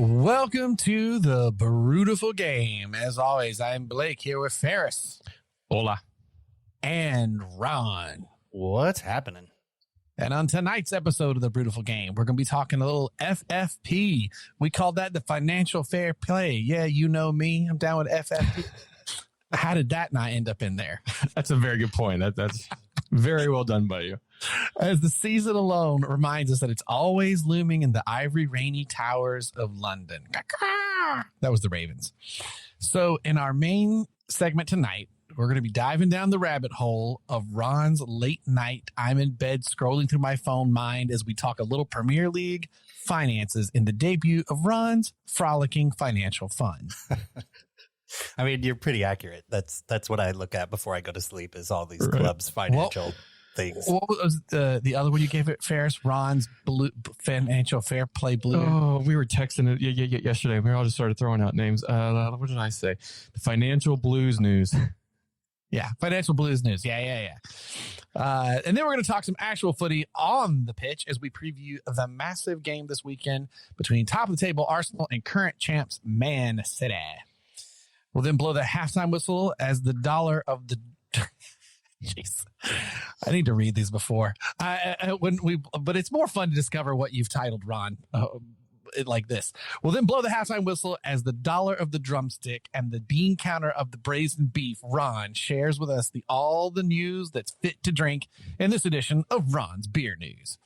Welcome to the Beautiful Game. As always, I'm Blake here with Ferris. Hola. And Ron. What's happening? And on tonight's episode of the Beautiful Game, we're going to be talking a little FFP. We call that the financial fair play. Yeah, you know me. I'm down with FFP. How did that not end up in there? That's a very good point. That's very well done by you. As the season alone reminds us that it's always looming in the ivory rainy towers of London. That was the Ravens. So in our main segment tonight, we're going to be diving down the rabbit hole of Ron's late night, I'm in bed scrolling through my phone mind as we talk a little Premier League finances in the debut of Ron's frolicking financial fund. I mean, you're pretty accurate. That's what I look at before I go to sleep is all these clubs' financial things. What was the other one you gave it, Ferris? Ron's financial fair play blue. Oh, we were texting it yesterday. We all just started throwing out names. What did I say? The financial blues news. Yeah, financial blues news. Yeah. And then we're going to talk some actual footy on the pitch as we preview the massive game this weekend between top of the table Arsenal and current champs Man City. We'll then blow the halftime whistle as the dollar of the... Jeez. I need to read these before. But it's more fun to discover what you've titled, Ron, like this. We'll then blow the halftime whistle as the dollar of the drumstick and the bean counter of the braised beef. Ron shares with us all the news that's fit to drink in this edition of Ron's Beer News.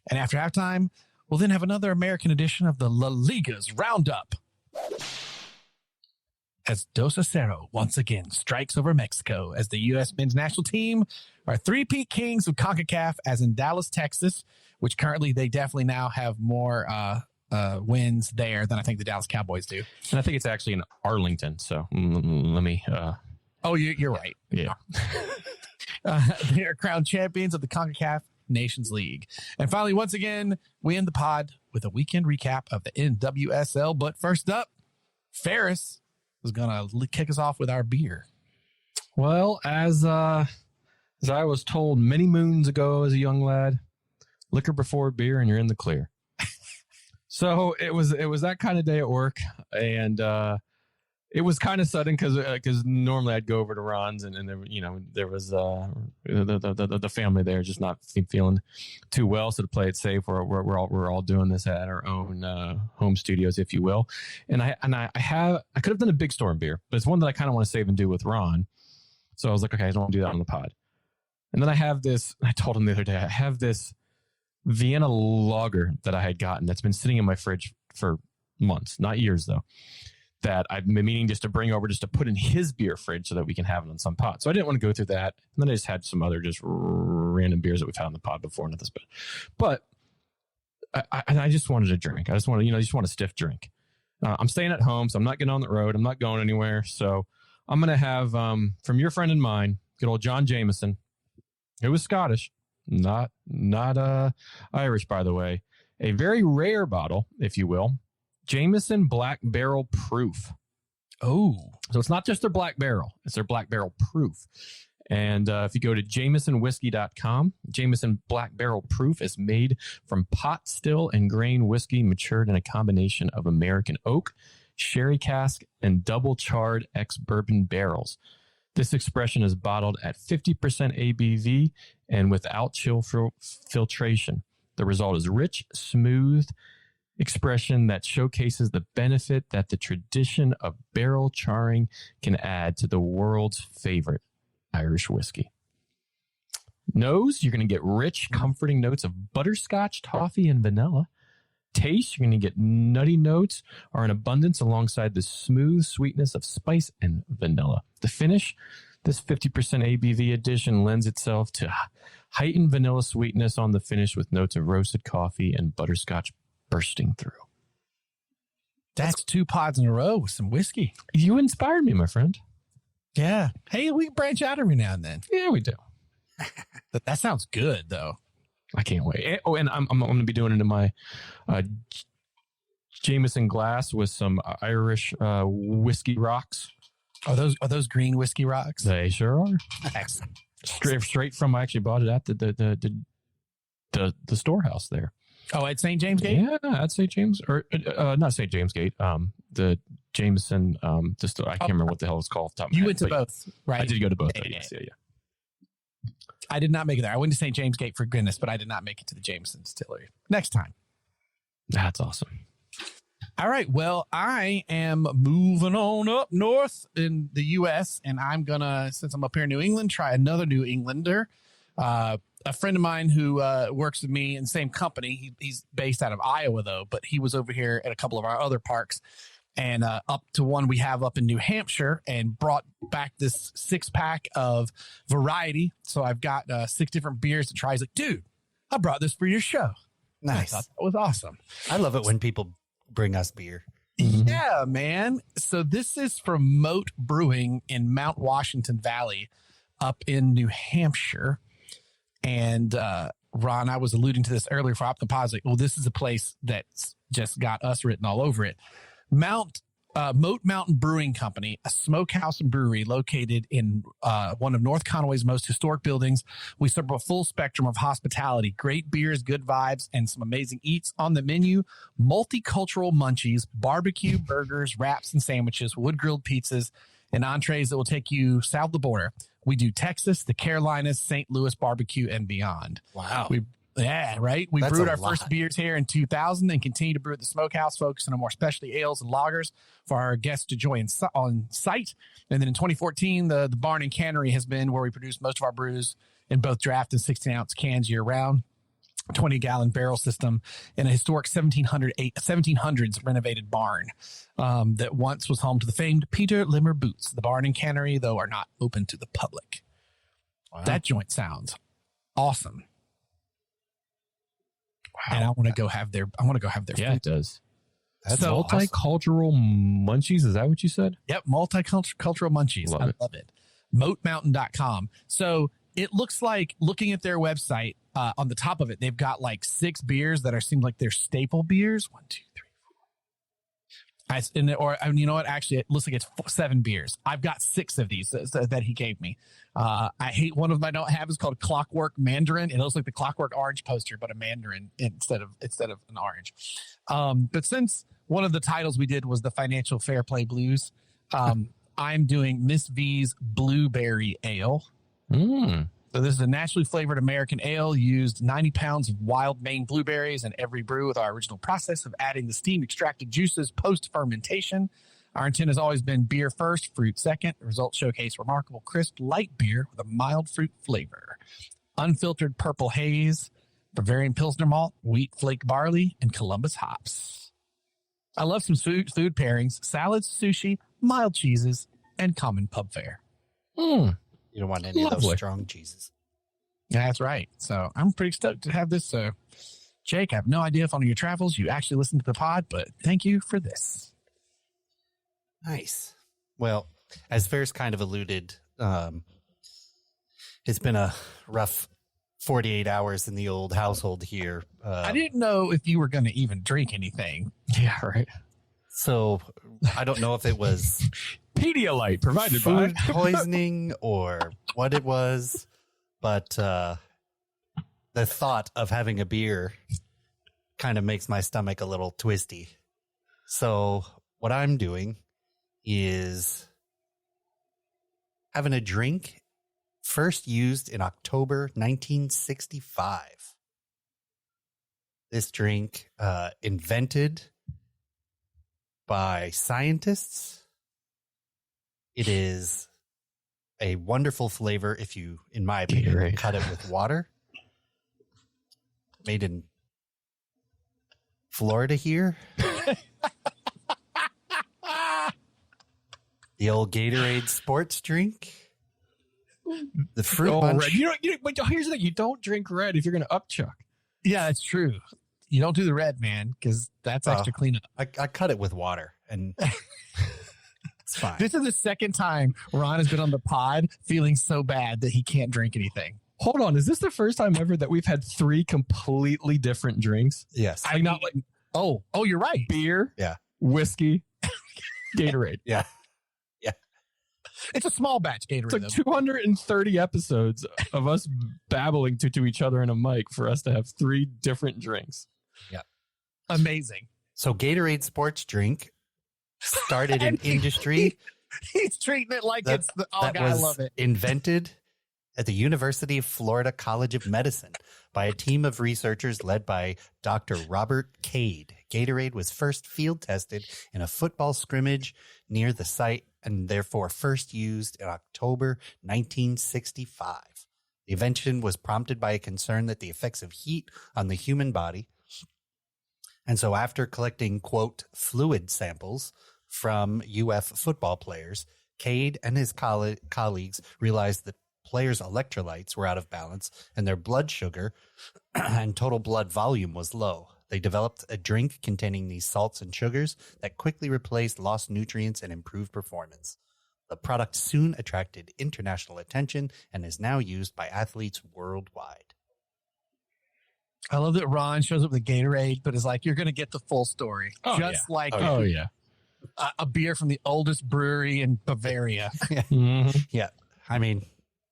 And after halftime, we'll then have another American edition of the La Liga's Roundup, as Dos Acero once again strikes over Mexico as the U.S. men's national team are three-peat kings of CONCACAF, as in Dallas, Texas, which currently they definitely now have more wins there than I think the Dallas Cowboys do. And I think it's actually in Arlington. So let me... Oh, you're right. Yeah. They are crowned champions of the CONCACAF Nations League. And finally, once again, we end the pod with a weekend recap of the NWSL. But first up, Ferris is going to kick us off with our beer. Well, as I was told many moons ago as a young lad, liquor before beer and you're in the clear. So it was that kind of day at work, and it was kind of sudden because normally I'd go over to Ron's and there was the family there just not feeling too well, so to play it safe, we're all doing this at our own home studios, if you will. And I could have done a big storm beer, but it's one that I kind of want to save and do with Ron. So I was like, okay, I don't want to do that on the pod. And then I have this. I told him the other day, I have this Vienna lager that I had gotten that's been sitting in my fridge for months, not years though, that I've been meaning just to bring over just to put in his beer fridge so that we can have it on some pod. So I didn't want to go through that. And then I just had some other just random beers that we've had on the pod before. Not this bad. But I just wanted a drink. I just wanted, just want a stiff drink. I'm staying at home, so I'm not getting on the road. I'm not going anywhere. So I'm going to have, from your friend and mine, good old John Jameson, who was Scottish, not Irish, by the way, a very rare bottle, if you will, Jameson Black Barrel Proof. Oh, so it's not just their Black Barrel, it's their Black Barrel Proof. And if you go to jamesonwhiskey.com, Jameson Black Barrel Proof is made from pot still and grain whiskey matured in a combination of American oak, sherry cask, and double charred ex-bourbon barrels. This expression is bottled at 50% ABV and without chill filtration. The result is rich, smooth expression that showcases the benefit that the tradition of barrel charring can add to the world's favorite Irish whiskey. Nose, you're going to get rich, comforting notes of butterscotch, toffee, and vanilla. Taste, you're going to get nutty notes are in abundance alongside the smooth sweetness of spice and vanilla. The finish, this 50% ABV edition lends itself to heightened vanilla sweetness on the finish with notes of roasted coffee and butterscotch bursting through. That's 2 pods in a row with some whiskey. You inspired me, my friend. Yeah. Hey, we branch out every now and then. Yeah, we do. That sounds good, though. I can't wait. Oh, and I'm going to be doing it in my Jameson glass with some Irish whiskey rocks. Are those green whiskey rocks? They sure are. Excellent. Straight from, I actually bought it at the storehouse there. Oh, at St. James Gate? Yeah, at St. James, or not St. James Gate. The Jameson, I can't remember what the hell it's called. You went to both, right? I did go to both. Yeah. Yeah. I did not make it there. I went to St. James Gate for goodness, but I did not make it to the Jameson Distillery. Next time. That's awesome. All right. Well, I am moving on up north in the U.S., and I'm going to, since I'm up here in New England, try another New Englander. A friend of mine who works with me in the same company, he's based out of Iowa, though, but he was over here at a couple of our other parks and up to one we have up in New Hampshire and brought back this 6-pack of variety. So I've got 6 different beers to try. He's like, dude, I brought this for your show. Nice. I thought that was awesome. I love it when people bring us beer. Yeah, man. So this is from Moat Brewing in Mount Washington Valley up in New Hampshire. And Ron, I was alluding to this earlier for Optoposite. Well, this is a place that's just got us written all over it. Moat Mountain Brewing Company, a smokehouse and brewery located in one of North Conway's most historic buildings. We serve a full spectrum of hospitality, great beers, good vibes, and some amazing eats on the menu. Multicultural munchies, barbecue, burgers, wraps, and sandwiches, wood-grilled pizzas, and entrees that will take you south of the border. We do Texas, the Carolinas, St. Louis barbecue, and beyond. Wow. Yeah, right. We That's brewed a our lot. first beers here in 2000 and continue to brew at the smokehouse, focusing on more specialty ales and lagers for our guests to enjoy on site. And then in 2014, the Barn and Cannery has been where we produce most of our brews in both draft and 16-ounce cans year-round. 20-gallon barrel system in a historic 1700s renovated barn that once was home to the famed Peter Limmer Boots. The Barn and Cannery, though, are not open to the public. Wow. That joint sounds awesome. Wow. And I want to go have their Yeah, food. it does. That's so multicultural munchies. Is that what you said? Yep. Multicultural munchies. I love it. Moatmountain.com. So it looks like, looking at their website, on the top of it, they've got like 6 beers that seem like they're staple beers. 1, 2, 3, 4. You know what? Actually, it looks like it's 7 beers. I've got 6 of these that he gave me. I hate one of them I don't have is called Clockwork Mandarin. It looks like the Clockwork Orange poster, but a mandarin instead of an orange. But since one of the titles we did was the Financial Fair Play Blues, I'm doing Miss V's Blueberry Ale. So this is a naturally flavored American ale, used 90 pounds of wild Maine blueberries in every brew with our original process of adding the steam extracted juices post-fermentation. Our intent has always been beer first, fruit second. The results showcase remarkable, crisp, light beer with a mild fruit flavor. Unfiltered purple haze, Bavarian Pilsner malt, wheat flake barley, and Columbus hops. I love some food pairings, salads, sushi, mild cheeses, and common pub fare. You don't want any of those strong cheeses. Yeah, that's right. So I'm pretty stoked to have this. Jake, I have no idea if on your travels you actually listen to the pod, but thank you for this. Nice. Well, as Ferris kind of alluded, it's been a rough 48 hours in the old household here. I didn't know if you were going to even drink anything. Yeah, right. So I don't know if it was Pedialyte provided food by poisoning or what it was, but the thought of having a beer kind of makes my stomach a little twisty. So what I'm doing is having a drink first used in October 1965. This drink invented by scientists. It is a wonderful flavor if you, in my opinion, cut it with water. Made in Florida here. The old Gatorade sports drink. The fruit punch. Red. But here's the thing. You don't drink red if you're going to upchuck. Yeah, that's true. You don't do the red, man, because that's extra cleanup. I cut it with water, and it's fine. This is the second time Ron has been on the pod feeling so bad that he can't drink anything. Hold on. Is this the first time ever that we've had 3 completely different drinks? Yes. Oh, you're right. Beer. Yeah. Whiskey. Gatorade. Yeah. It's a small batch Gatorade. It's like 230 episodes of us babbling to each other in a mic for us to have 3 different drinks. Yeah. Amazing. So Gatorade sports drink started in industry. He's treating it like it's the, oh, God, I love it. Invented at the University of Florida College of Medicine by a team of researchers led by Dr. Robert Cade. Gatorade was first field tested in a football scrimmage near the site and therefore first used in October 1965. The invention was prompted by a concern that the effects of heat on the human body. And so after collecting, quote, fluid samples from UF football players, Cade and his colleagues realized that players' electrolytes were out of balance and their blood sugar and total blood volume was low. They developed a drink containing these salts and sugars that quickly replaced lost nutrients and improved performance. The product soon attracted international attention and is now used by athletes worldwide. I love that Ron shows up with Gatorade, but is like, you're going to get the full story. Like a beer from the oldest brewery in Bavaria. Yeah. Mm-hmm. Yeah. I mean,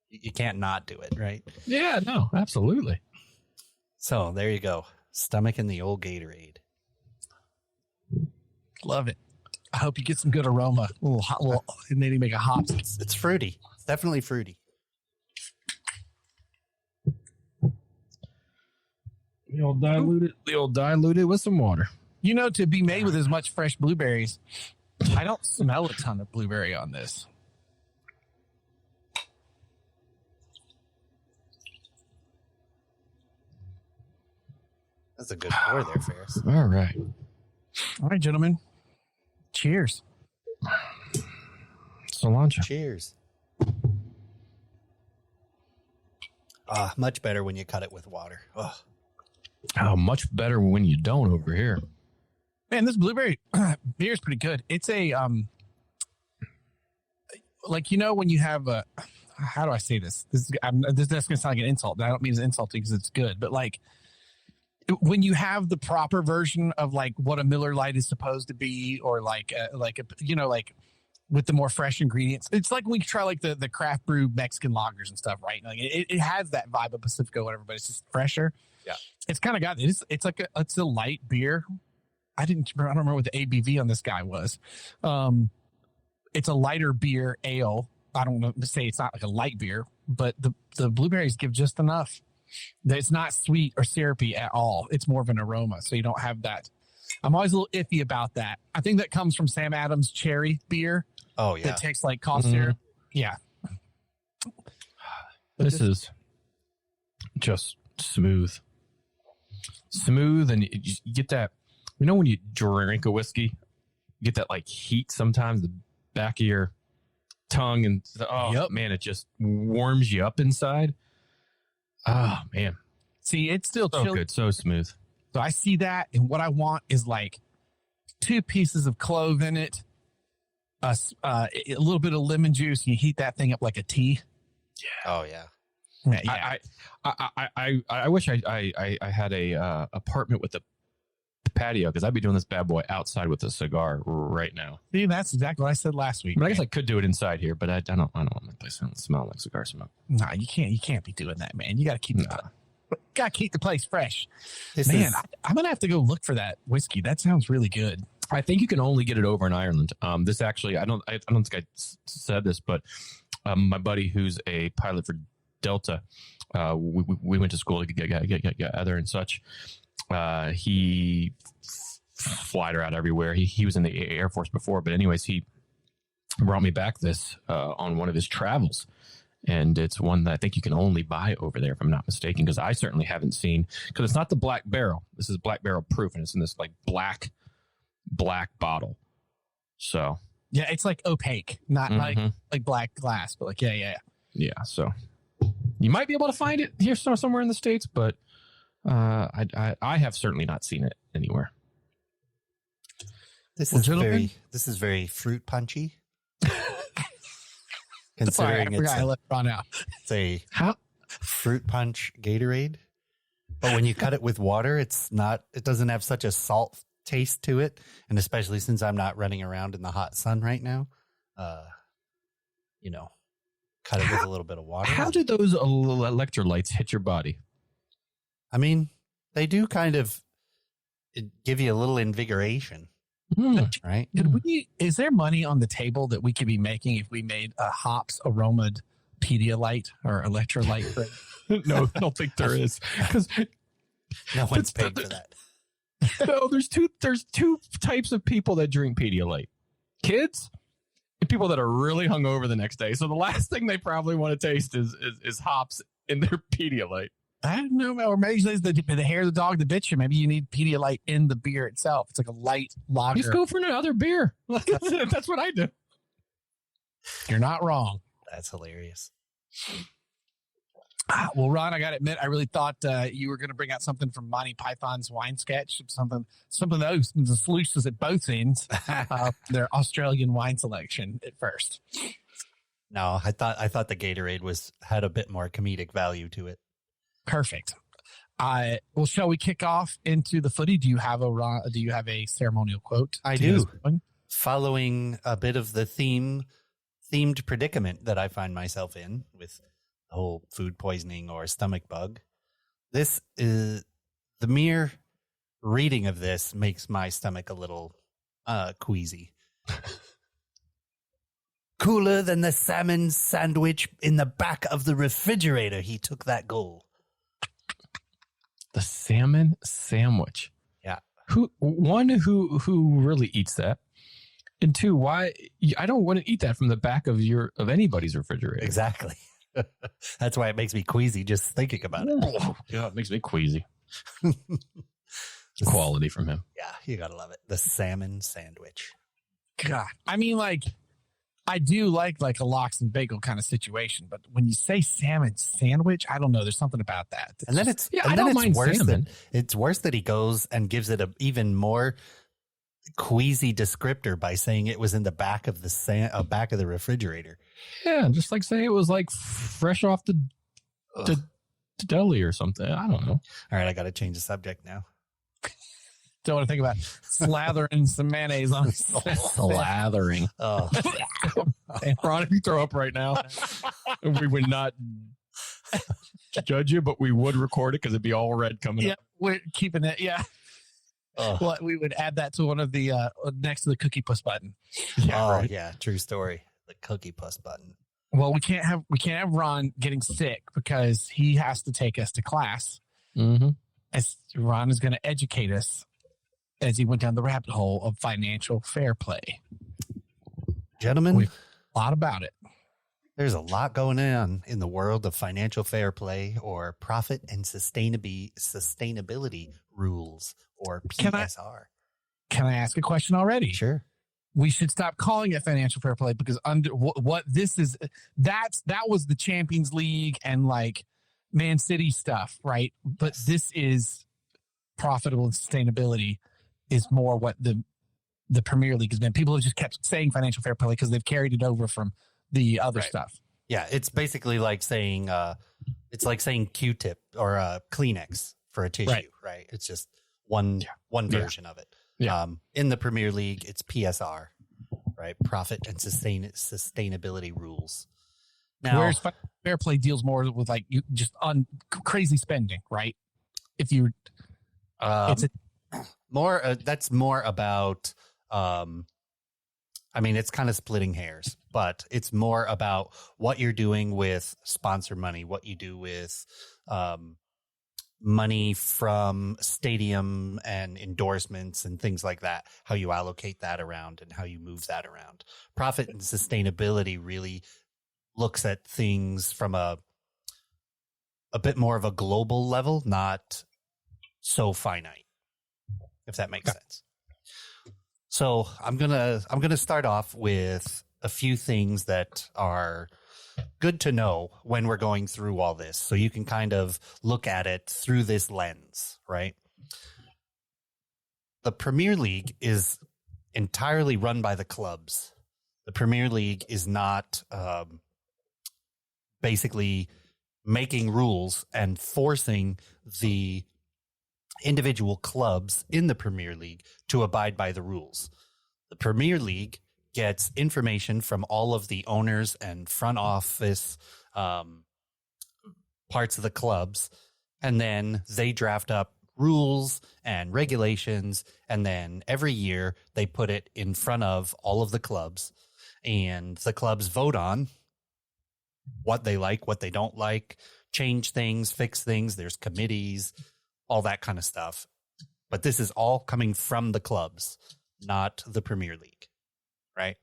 you can't not do it, right? Yeah, no, absolutely. So there you go. Stomach in the old Gatorade. Love it. I hope you get some good aroma. A little hot, and then you make a hops. It's fruity. It's definitely fruity. The old diluted with some water. You know, to be made with as much fresh blueberries, I don't smell a ton of blueberry on this. That's a good pour there, Ferris. All right. All right, gentlemen. Cheers. Cilantro. Cheers. Much better when you cut it with water. Oh, much better when you don't over here. Man, this blueberry beer is pretty good. It's a, like, you know, when you have a, how do I say this? This is going to sound like an insult. I don't mean it's insulting because it's good, but like, when you have the proper version of like what a Miller Lite is supposed to be, or like with the more fresh ingredients, it's like we try like the craft brew Mexican lagers and stuff, right? Like it has that vibe of Pacifico, or whatever, but it's just fresher. Yeah, it's kind of got it's like it's a light beer. I don't remember what the ABV on this guy was. It's a lighter beer ale. I don't know to say it's not like a light beer, but the blueberries give just enough. It's not sweet or syrupy at all. It's more of an aroma, so you don't have that. I'm always a little iffy about that. I think that comes from Sam Adams cherry beer. Oh, yeah. That tastes like cough syrup. Yeah. This is just smooth. Smooth, and you get that, you know, when you drink a whiskey, you get that like heat sometimes, the back of your tongue, and man, it just warms you up inside. Oh, man. See, it's still so good, so smooth. So I see that, and what I want is like 2 pieces of clove in it, a little bit of lemon juice, and you heat that thing up like a tea. Yeah. Oh, yeah. Yeah. I wish I had a apartment with a patio, because I'd be doing this bad boy outside with a cigar right now. See, that's exactly what I said last week. I mean, I guess I could do it inside here, but I don't want my place to smell like cigar smoke. Nah, you can't be doing that, man. You got to keep the place fresh. I'm gonna have to go look for that whiskey. That sounds really good. I think you can only get it over in Ireland. This actually, I don't think I said this, but my buddy who's a pilot for Delta, we went to school to get together and such. He flied around everywhere. He was in the Air Force before, but anyways, he brought me back this on one of his travels, and it's one that I think you can only buy over there, if I'm not mistaken, because I certainly haven't seen, because it's not the black barrel. This is black barrel proof, and it's in this like black bottle. So yeah, it's like opaque, not like black glass, but like yeah. So you might be able to find it here somewhere in the States, but I have certainly not seen it anywhere. This is very fruit punchy. Considering I left Ron out. It's a fruit punch Gatorade, but when you cut it with water, it doesn't have such a salt taste to it. And especially since I'm not running around in the hot sun right now, cut it with a little bit of water. How do those electrolytes hit your body? I mean, they do kind of give you a little invigoration, right? Is there money on the table that we could be making if we made a hops aromaed Pedialyte or electrolyte thing? No, I don't think there is, because no one's paid for that. No, there's two types of people that drink Pedialyte: kids and people that are really hungover the next day. So the last thing they probably want to taste is hops in their Pedialyte. I don't know, or maybe it's the hair of the dog that bit you. Maybe you need Pedialyte in the beer itself. It's like a light lager. Just go for another beer. That's what I do. You're not wrong. That's hilarious. Well, Ron, I got to admit, I really thought you were going to bring out something from Monty Python's wine sketch, something that was the solutions at both ends, their Australian wine selection at first. No, I thought the Gatorade had a bit more comedic value to it. Perfect. Well, shall we kick off into the footy? Do you have a ceremonial quote? I do. Following a bit of the themed predicament that I find myself in with the whole food poisoning or stomach bug. This is the mere reading of this makes my stomach a little queasy. Cooler than the salmon sandwich in the back of the refrigerator. He took that goal. The salmon sandwich. Yeah. Who really eats that? And two, why? I don't want to eat that from the back of anybody's refrigerator. Exactly. That's why it makes me queasy just thinking about it. Yeah, it makes me queasy. Quality from him. Yeah, you gotta love it. The salmon sandwich. God, I mean, I do like a lox and bagel kind of situation, but when you say salmon sandwich, I don't know. There's something about that. And then I don't mind salmon. It's worse that he goes and gives it a even more queasy descriptor by saying it was in the back of the refrigerator. Yeah, just like say it was like fresh off the deli or something. I don't know. All right, I got to change the subject now. Don't want to think about slathering some mayonnaise on slathering. Oh, Ron, if you throw up right now, we would not judge you, but we would record it because it'd be all red coming up. We're keeping it. Yeah. Oh. Well, we would add that to one of the next to the cookie puss button. Yeah, right. Yeah, true story. The cookie puss button. Well, we can't have Ron getting sick because he has to take us to class. Mm-hmm. As Ron is going to educate us as he went down the rabbit hole of financial fair play. Gentlemen, a lot about it. There's a lot going on in the world of financial fair play or profit and sustainability rules or PSR. Can I ask a question already? Sure. We should stop calling it financial fair play because under what this is, that was the Champions League and like Man City stuff, right? But this is profitable and sustainability is more what the Premier League has been. People have just kept saying financial fair play because they've carried it over from the other stuff. Yeah, it's basically like saying Q-tip or Kleenex for a tissue, right? It's just one version of it. Yeah. In the Premier League, it's PSR, right? Profit and sustainability rules. Now, whereas fair play deals more with like you just on crazy spending, right? If you, that's more about. I mean, it's kind of splitting hairs, but it's more about what you're doing with sponsor money, what you do with money from stadium and endorsements and things like that, how you allocate that around and how you move that around. Profit and sustainability really looks at things from a bit more of a global level, not so finite, if that makes sense. So I'm gonna start off with a few things that are good to know when we're going through all this, so you can kind of look at it through this lens, right? The Premier League is entirely run by the clubs. The Premier League is not basically making rules and forcing the individual clubs in the Premier League to abide by the rules. The Premier League gets information from all of the owners and front office parts of the clubs, and then they draft up rules and regulations. And then every year they put it in front of all of the clubs, and the clubs vote on what they like, what they don't like, change things, fix things. There's committees, all that kind of stuff. But this is all coming from the clubs, not the Premier League, right?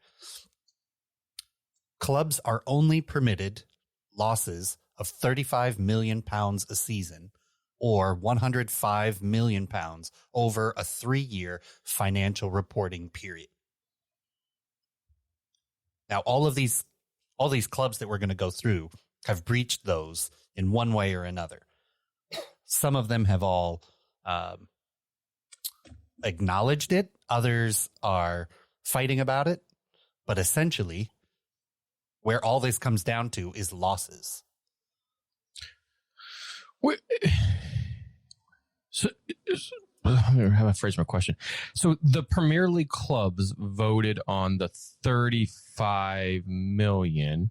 Clubs are only permitted losses of £35 million a season, or £105 million over a 3-year financial reporting period. Now, all these clubs that we're going to go through have breached those in one way or another. Some of them have all acknowledged it. Others are fighting about it. But essentially, where all this comes down to is losses. So, I'm going to have to phrase my question. So the Premier League clubs voted on the 35 million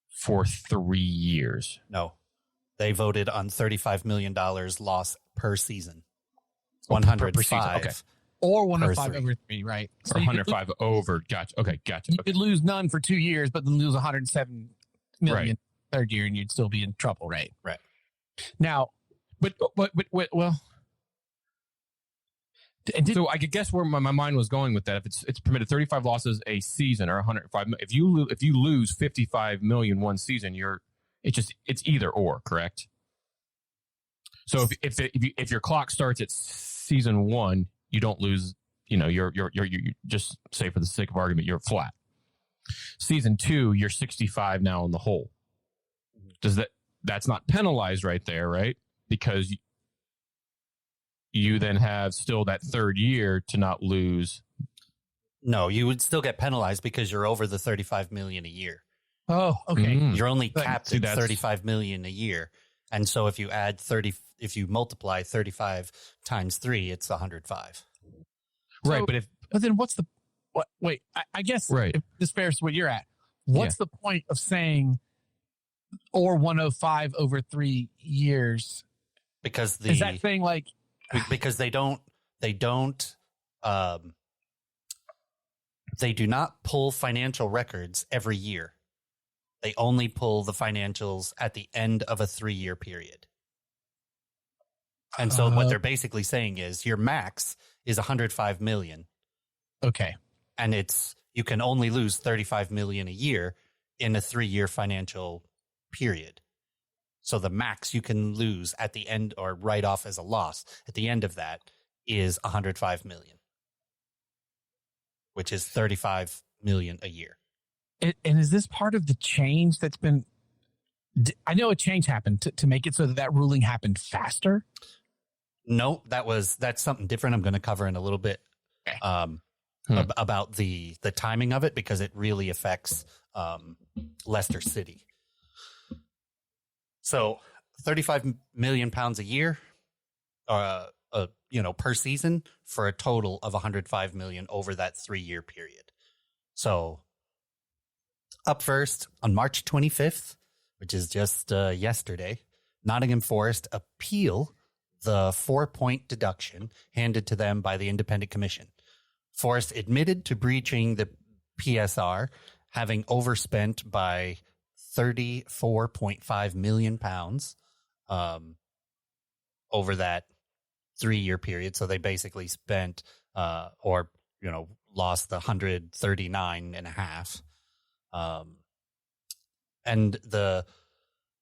for 3 years. No, they voted on $35 million loss per season. 105 per season. Okay. Or 105 over 3, right? So or 105 over. Gotcha. Okay, gotcha. You could lose none for 2 years, but then lose 107 million right. third year, and you'd still be in trouble, right? Right. Now, but well. So I could guess where my mind was going with that. If it's permitted 35 losses a season or 105, if you lose 55 million one season, it's either or, correct? So if your clock starts at season 1, you don't lose. You know, you're just say for the sake of argument, you're flat. Season 2, you're 65 now in the hole. That's not penalized right there, right? Because you then have still that third year to not lose. No, you would still get penalized because you're over the 35 million a year. Oh, okay. You're only capped at 35 million a year. And so if you multiply 35 times 3, it's 105. Right. But then I guess right. If this fares what you're at, what's the point of saying or 105 over 3 years? Because is that thing like, because they do not pull financial records every year. They only pull the financials at the end of a 3-year period. And so what they're basically saying is your max is 105 million. Okay. And you can only lose 35 million a year in a 3-year financial period. So the max you can lose at the end or write off as a loss at the end of that is 105 million, which is 35 million a year. And is this part of the change that's been, I know a change happened to make it so that ruling happened faster. No, that's something different. I'm going to cover in a little bit about the timing of it, because it really affects Leicester City. So 35 million pounds a year, per season, for a total of 105 million over that 3-year period. So up first on March 25th, which is just yesterday, Nottingham Forest appeal the 4-point deduction handed to them by the Independent Commission. Forest admitted to breaching the PSR, having overspent by £34.5 million over that 3-year period. So they basically spent lost the 139.5. And the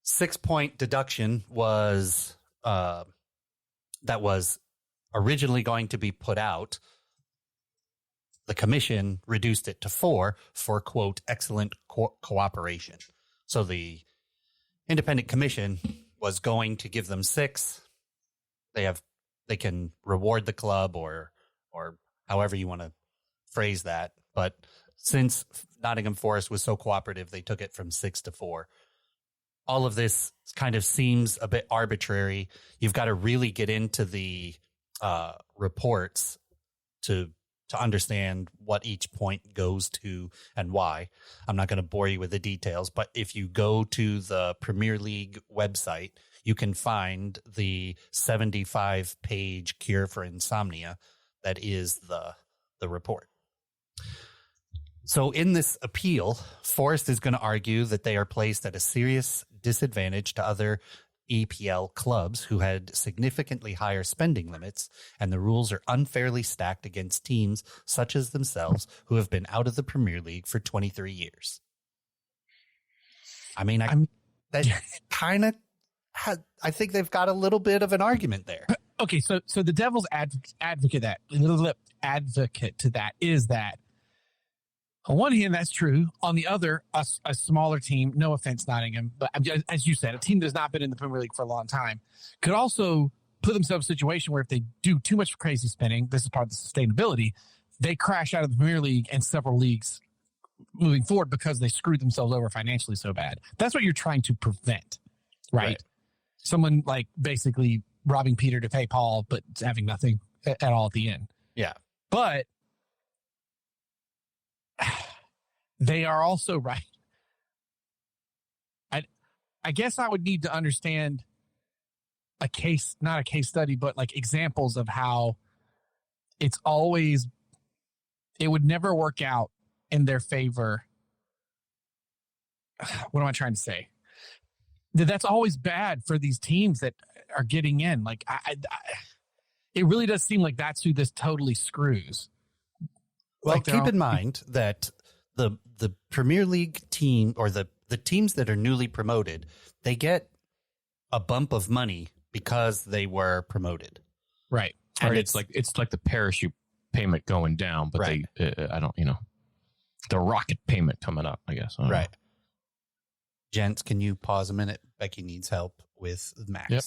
6-point deduction was that was originally going to be put out. The commission reduced it to 4 for, quote, excellent cooperation. So the Independent Commission was going to give them 6. They can reward the club or however you want to phrase that. But since Nottingham Forest was so cooperative, they took it from 6 to 4. All of this kind of seems a bit arbitrary. You've got to really get into the reports to understand what each point goes to and why. I'm not going to bore you with the details, but if you go to the Premier League website, you can find the 75-page cure for insomnia that is the report. So in this appeal, Forest is going to argue that they are placed at a serious disadvantage to other EPL clubs who had significantly higher spending limits, and the rules are unfairly stacked against teams such as themselves who have been out of the Premier League for 23 years. I mean, that kind of, I think they've got a little bit of an argument there. Okay, so the devil's advocate to that is that on one hand, that's true. On the other, a smaller team, no offense, Nottingham, but as you said, a team that's not been in the Premier League for a long time could also put themselves in a situation where if they do too much crazy spending, this is part of the sustainability, they crash out of the Premier League and several leagues moving forward because they screwed themselves over financially so bad. That's what you're trying to prevent, right? Someone like basically robbing Peter to pay Paul, but having nothing at all at the end. Yeah. But they are also right. I guess I would need to understand a case, not a case study, but like examples of how it would never work out in their favor. What am I trying to say? That's always bad for these teams that are getting in. Like it really does seem like that's who this totally screws. Well, Like keep in mind that the Premier League team or the teams that are newly promoted, they get a bump of money because they were promoted. Right. And it's like the parachute payment going down, but Right. the rocket payment coming up, I guess. I don't know. Right. Gents, can you pause a minute? Becky needs help with Max. Yep.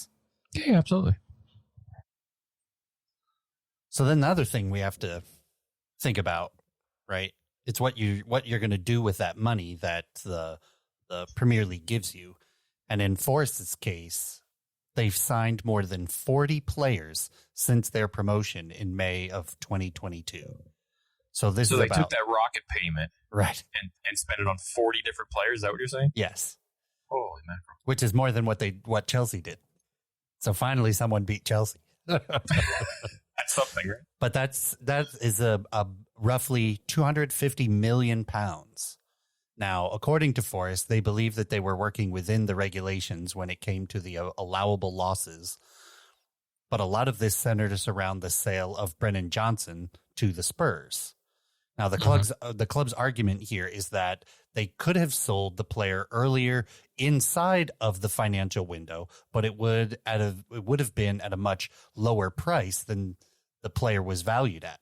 Yeah, absolutely. So then the other thing we have to think about, right? It's what you're going to do with that money that the Premier League gives you. And in Forest's case, they've signed more than 40 players since their promotion in May of 2022. So they took that rocket payment, right, and spent it on 40 different players. Is that what you're saying? Yes. Holy mackerel! Which is more than what Chelsea did. So finally, someone beat Chelsea. That's something, right? But that is a roughly 250 million pounds. Now, according to Forest, they believe that they were working within the regulations when it came to the allowable losses. But a lot of this centers around the sale of Brennan Johnson to the Spurs. Now, the club's argument here is that they could have sold the player earlier inside of the financial window, but it would have been at a much lower price than the player was valued at.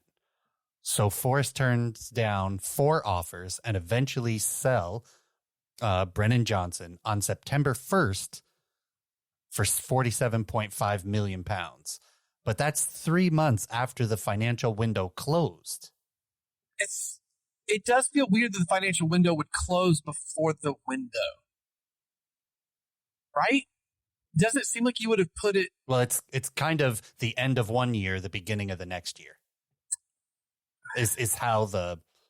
So Forest turns down 4 offers and eventually sell Brennan Johnson on September 1st for £47.5 million. But that's 3 months after the financial window closed. It does feel weird that the financial window would close before the window. Right? Doesn't it seem like you would have put it... Well, it's kind of the end of one year, the beginning of the next year. Is how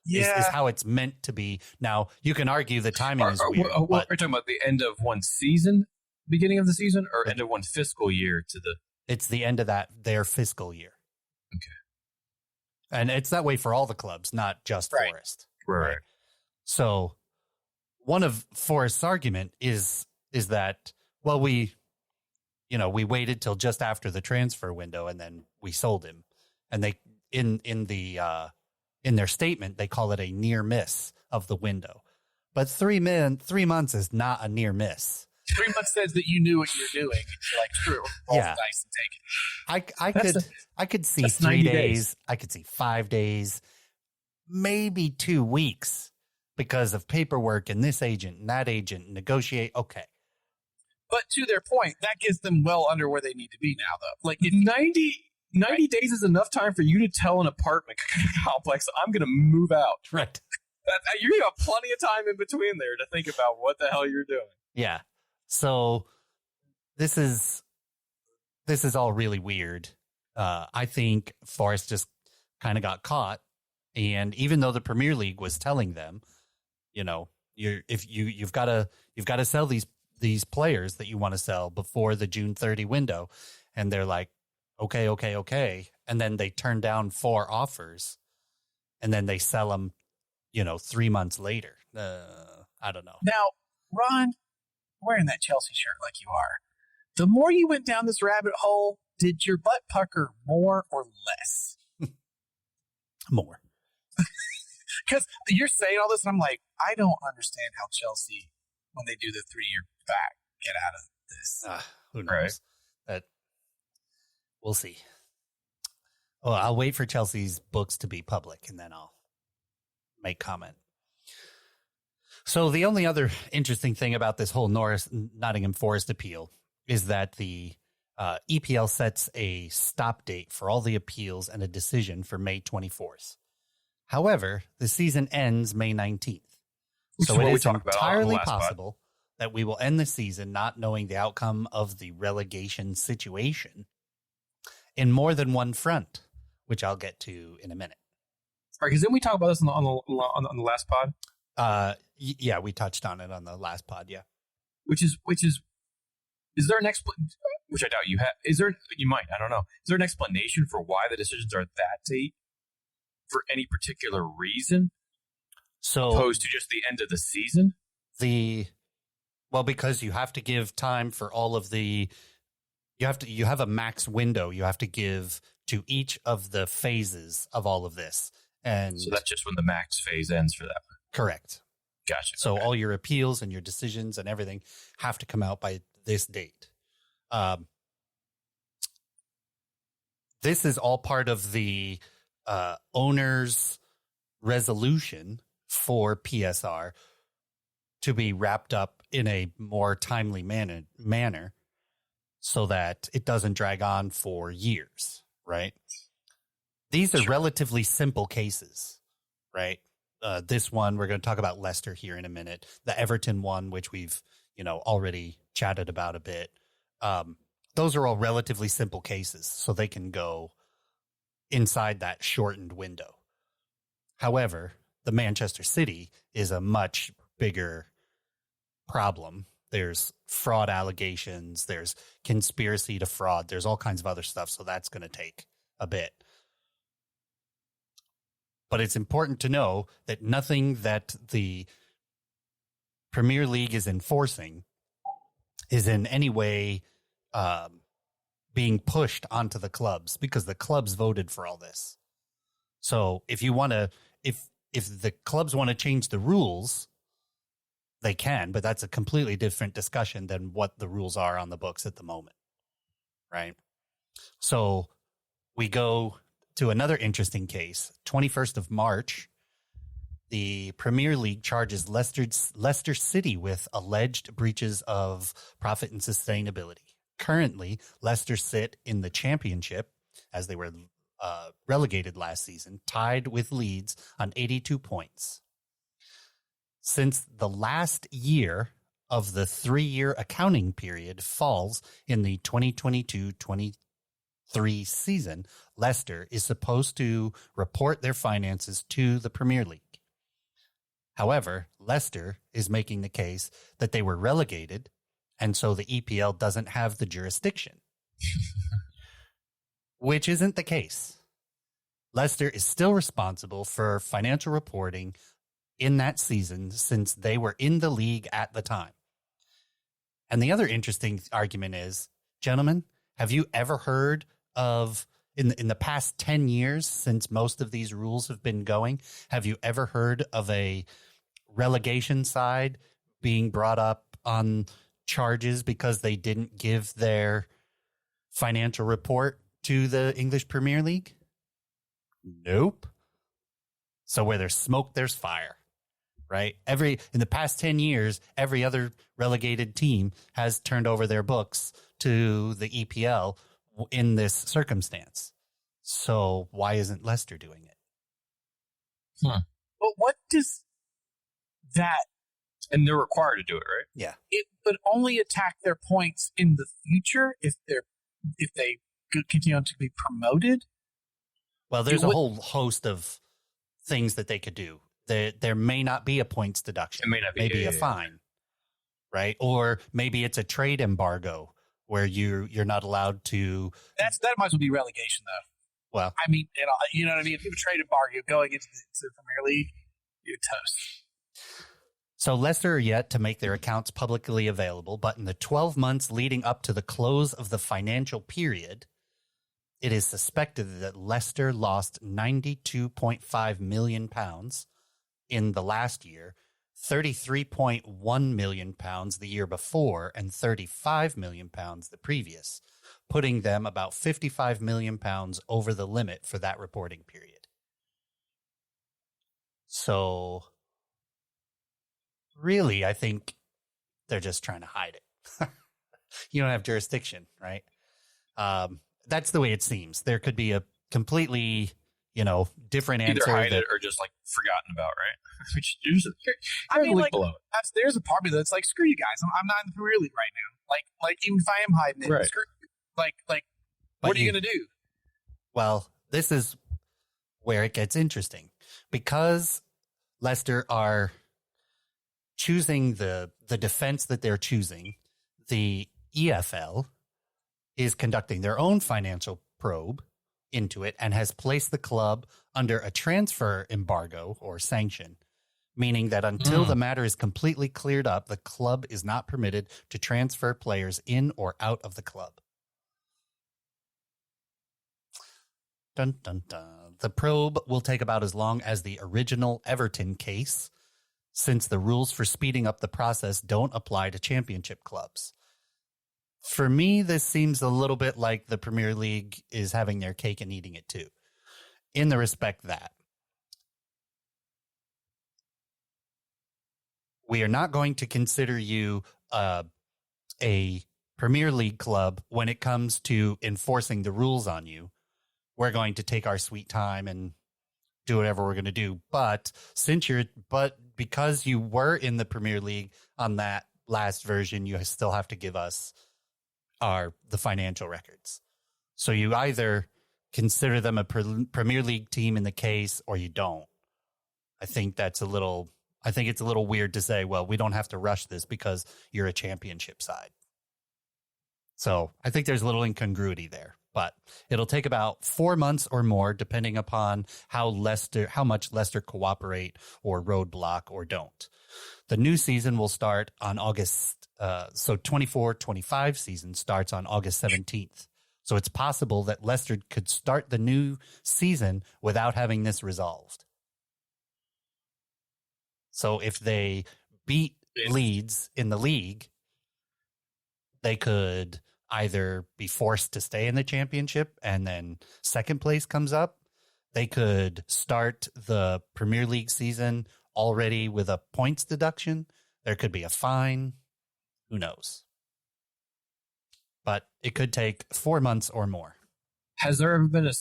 is how it's meant to be. Now, you can argue the timing is weird. Are you talking about the end of one season, beginning of the season, or end of one fiscal year to the... It's the end of their fiscal year. Okay. And it's that way for all the clubs, not just Forest. Right. So one of Forest's argument is that, well, we waited till just after the transfer window and then we sold him. And they in their statement, they call it a near miss of the window. But 3 months is not a near miss. 3 months says that you knew what you were doing. And you're like, true. Roll the dice and take it. I could see 3 days. I could see 5 days, maybe 2 weeks because of paperwork and this agent and that agent negotiate. Okay. But to their point, that gets them well under where they need to be now, though. Like 90 days is enough time for you to tell an apartment complex, I'm going to move out. Right. You're going to have plenty of time in between there to think about what the hell you're doing. Yeah. So this is all really weird. I think Forest just kind of got caught. And even though the Premier League was telling them, you've got to sell these these players that you want to sell before the June 30 window. And they're like, okay. And then they turn down 4 offers and then they sell them, 3 months later. I don't know. Now, Ron, wearing that Chelsea shirt like you are, the more you went down this rabbit hole, did your butt pucker more or less? More. Because you're saying all this, and I'm like, I don't understand how Chelsea, when they do the 3-year back, get out of this. Who knows? We'll see. Well, I'll wait for Chelsea's books to be public, and then I'll make comment. So the only other interesting thing about this whole Nottingham Forest appeal is that the EPL sets a stop date for all the appeals and a decision for May 24th. However, the season ends May 19th. So it is entirely possible that we will end the season not knowing the outcome of the relegation situation in more than one front, which I'll get to in a minute. All right, because didn't we talk about this on the last pod? Yeah, we touched on it on the last pod. Yeah, which is there an explanation? Which I doubt you have. You might. I don't know. Is there an explanation for why the decisions are that date for any particular reason? So opposed to just the end of the season? Because you have to give time for all of the. You have a max window you have to give to each of the phases of all of this. And so that's just when the max phase ends for that. Correct. Gotcha. So all your appeals and your decisions and everything have to come out by this date. This is all part of the owner's resolution for PSR to be wrapped up in a more timely manner so that it doesn't drag on for years, right? These are relatively simple cases, right? This one, we're going to talk about Leicester here in a minute. The Everton one, which we've, already chatted about a bit. Those are all relatively simple cases, so they can go inside that shortened window. However, the Manchester City is a much bigger problem. There's fraud allegations, there's conspiracy to fraud, there's all kinds of other stuff, so that's going to take a bit. But it's important to know that nothing that the Premier League is enforcing is in any way being pushed onto the clubs, because the clubs voted for all this. So if the clubs want to change the rules, they can, but that's a completely different discussion than what the rules are on the books at the moment, right? So we go to another interesting case. 21st of March, the Premier League charges Leicester City with alleged breaches of profit and sustainability. Currently, Leicester sit in the Championship, as they were relegated last season, tied with Leeds on 82 points. Since the last year of the 3-year accounting period falls in the 2022-23 season, Leicester is supposed to report their finances to the Premier League. However, Leicester is making the case that they were relegated, and so the EPL doesn't have the jurisdiction, which isn't the case. Leicester is still responsible for financial reporting in that season since they were in the league at the time. And the other interesting argument is, gentlemen, have you ever heard of, in the past 10 years since most of these rules have been going, have you ever heard of a relegation side being brought up on charges because they didn't give their financial report to the English Premier League? Nope. So where there's smoke, there's fire, right? In the past 10 years, every other relegated team has turned over their books to the EPL in this circumstance. So why isn't Leicester doing it? But what does that... And they're required to do it, right? Yeah. It would only attack their points in the future if they continue to be promoted? Well, there's a whole host of things that they could do. There may not be a points deduction. It may not be. Maybe a fine, right? Or maybe it's a trade embargo where you're not allowed to. That might as well be relegation, though. Well, I mean, you know what I mean? If you have a trade embargo going into the Premier League, you're toast. So Leicester are yet to make their accounts publicly available, but in the 12 months leading up to the close of the financial period, it is suspected that Leicester lost £92.5 million in the last year, £33.1 million the year before, and £35 million the previous, putting them about £55 million over the limit for that reporting period. So really, I think they're just trying to hide it. You don't have jurisdiction, right? That's the way it seems. There could be a completely, different answer. Either hide it or just like forgotten about, right? Which I mean, like, below it. There's a part of me that's like, screw you guys. I'm not in the Premier League right now. Like even if I am hiding it, Right. screw, what are you going to do? Well, this is where it gets interesting because Leicester are choosing the defense that they're choosing. The EFL is conducting their own financial probe into it and has placed the club under a transfer embargo or sanction, meaning that until the matter is completely cleared up, the club is not permitted to transfer players in or out of the club. Dun, dun, dun. The probe will take about as long as the original Everton case, since the rules for speeding up the process don't apply to championship clubs. For me, this seems a little bit like the Premier League is having their cake and eating it too, in the respect that we are not going to consider you a Premier League club when it comes to enforcing the rules on you. We're going to take our sweet time and do whatever we're going to do. But because you were in the Premier League on that last version, you still have to give us the financial records. So you either consider them a Premier League team in the case or you don't. I think it's a little weird to say, well, we don't have to rush this because you're a championship side. So I think there's a little incongruity there, but it'll take about 4 months or more, depending upon how much Leicester cooperate or roadblock or don't. The new season will start on August. So 24-25 season starts on August 17th. So it's possible that Leicester could start the new season without having this resolved. So if they beat Leeds in the league, they could either be forced to stay in the championship and then second place comes up. They could start the Premier League season already with a points deduction. There could be a fine. Who knows? But it could take 4 months or more. Has there ever been a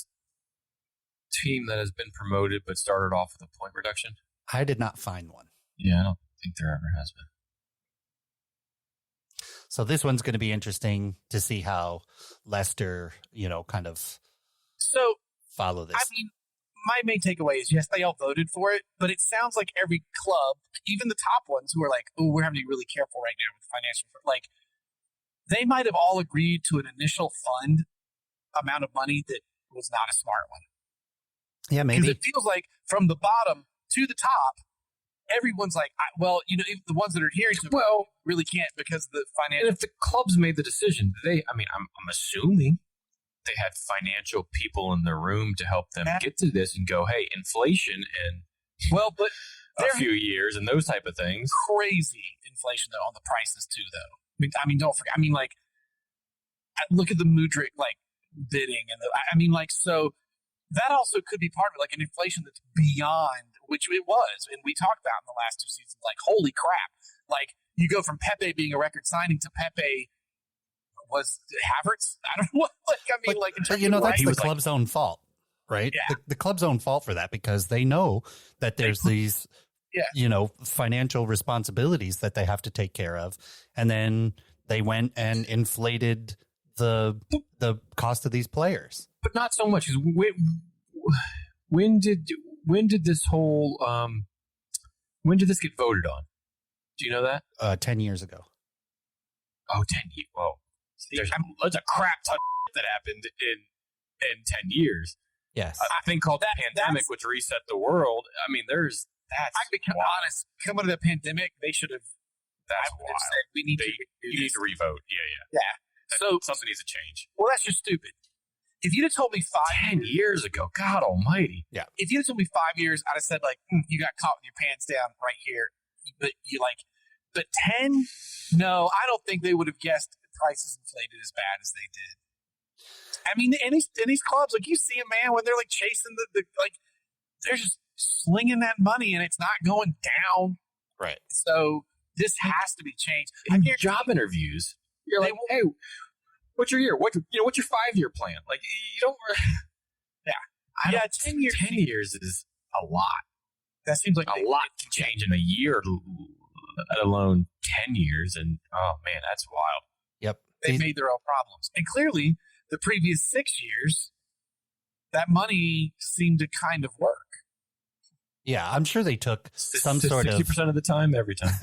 team that has been promoted but started off with a point reduction? I did not find one. Yeah, I don't think there ever has been. So this one's going to be interesting to see how Leicester, kind of follow this. I mean, my main takeaway is, yes, they all voted for it, but it sounds like every club, even the top ones who are like, oh, we're having to be really careful right now with financial, like, they might have all agreed to an initial fund amount of money that was not a smart one. Yeah, maybe. Because it feels like from the bottom to the top, everyone's like, the ones that are adhering to it really can't because the financial. And if the clubs made the decision, I'm assuming they had financial people in the room to help them get to this and go, hey, inflation and but a few years and those type of things. Crazy inflation though on the prices too, though. Don't forget. Look at the Mudryk bidding and so that also could be part of it, like an inflation that's beyond, which it was, and we talked about in the last two seasons. Like, holy crap! Like, you go from Pepe being a record signing to Pepe was Havertz. I don't know what. In terms of that's the club's own fault, right? Yeah. The club's own fault for that because they know that there's these, financial responsibilities that they have to take care of, and then they went and inflated the cost of these players. But not so much. When did this whole when did this get voted on? Do you know that? 10 years ago. Oh, 10 years. Well, there's a crap ton of that happened in 10 years. Yes. A thing called pandemic, which reset the world. I mean, that's. I can be honest. Coming to the pandemic, they should have. That's wild. Said we need you need to revote. Yeah. So something needs to change. Well, that's just stupid. If you'd have told me 10 years ago, God Almighty. Yeah. If you'd have told me 5 years, I'd have said like, you got caught with your pants down right here. But 10? No, I don't think they would have guessed prices inflated as bad as they did. I mean, in these clubs, like you see a man when they're like chasing the they're just slinging that money and it's not going down. Right. So this has to be changed. In job interviews, you're like, hey, what's your year? What's your 5-year plan? Like you don't. Yeah. 10 years. 10 years is a lot. That seems like a lot to change in a year, let alone 10 years. And oh man, that's wild. Yep. They made their own problems. And clearly the previous 6 years, that money seemed to kind of work. Yeah, I'm sure they took some sort of 60% of the time, every time.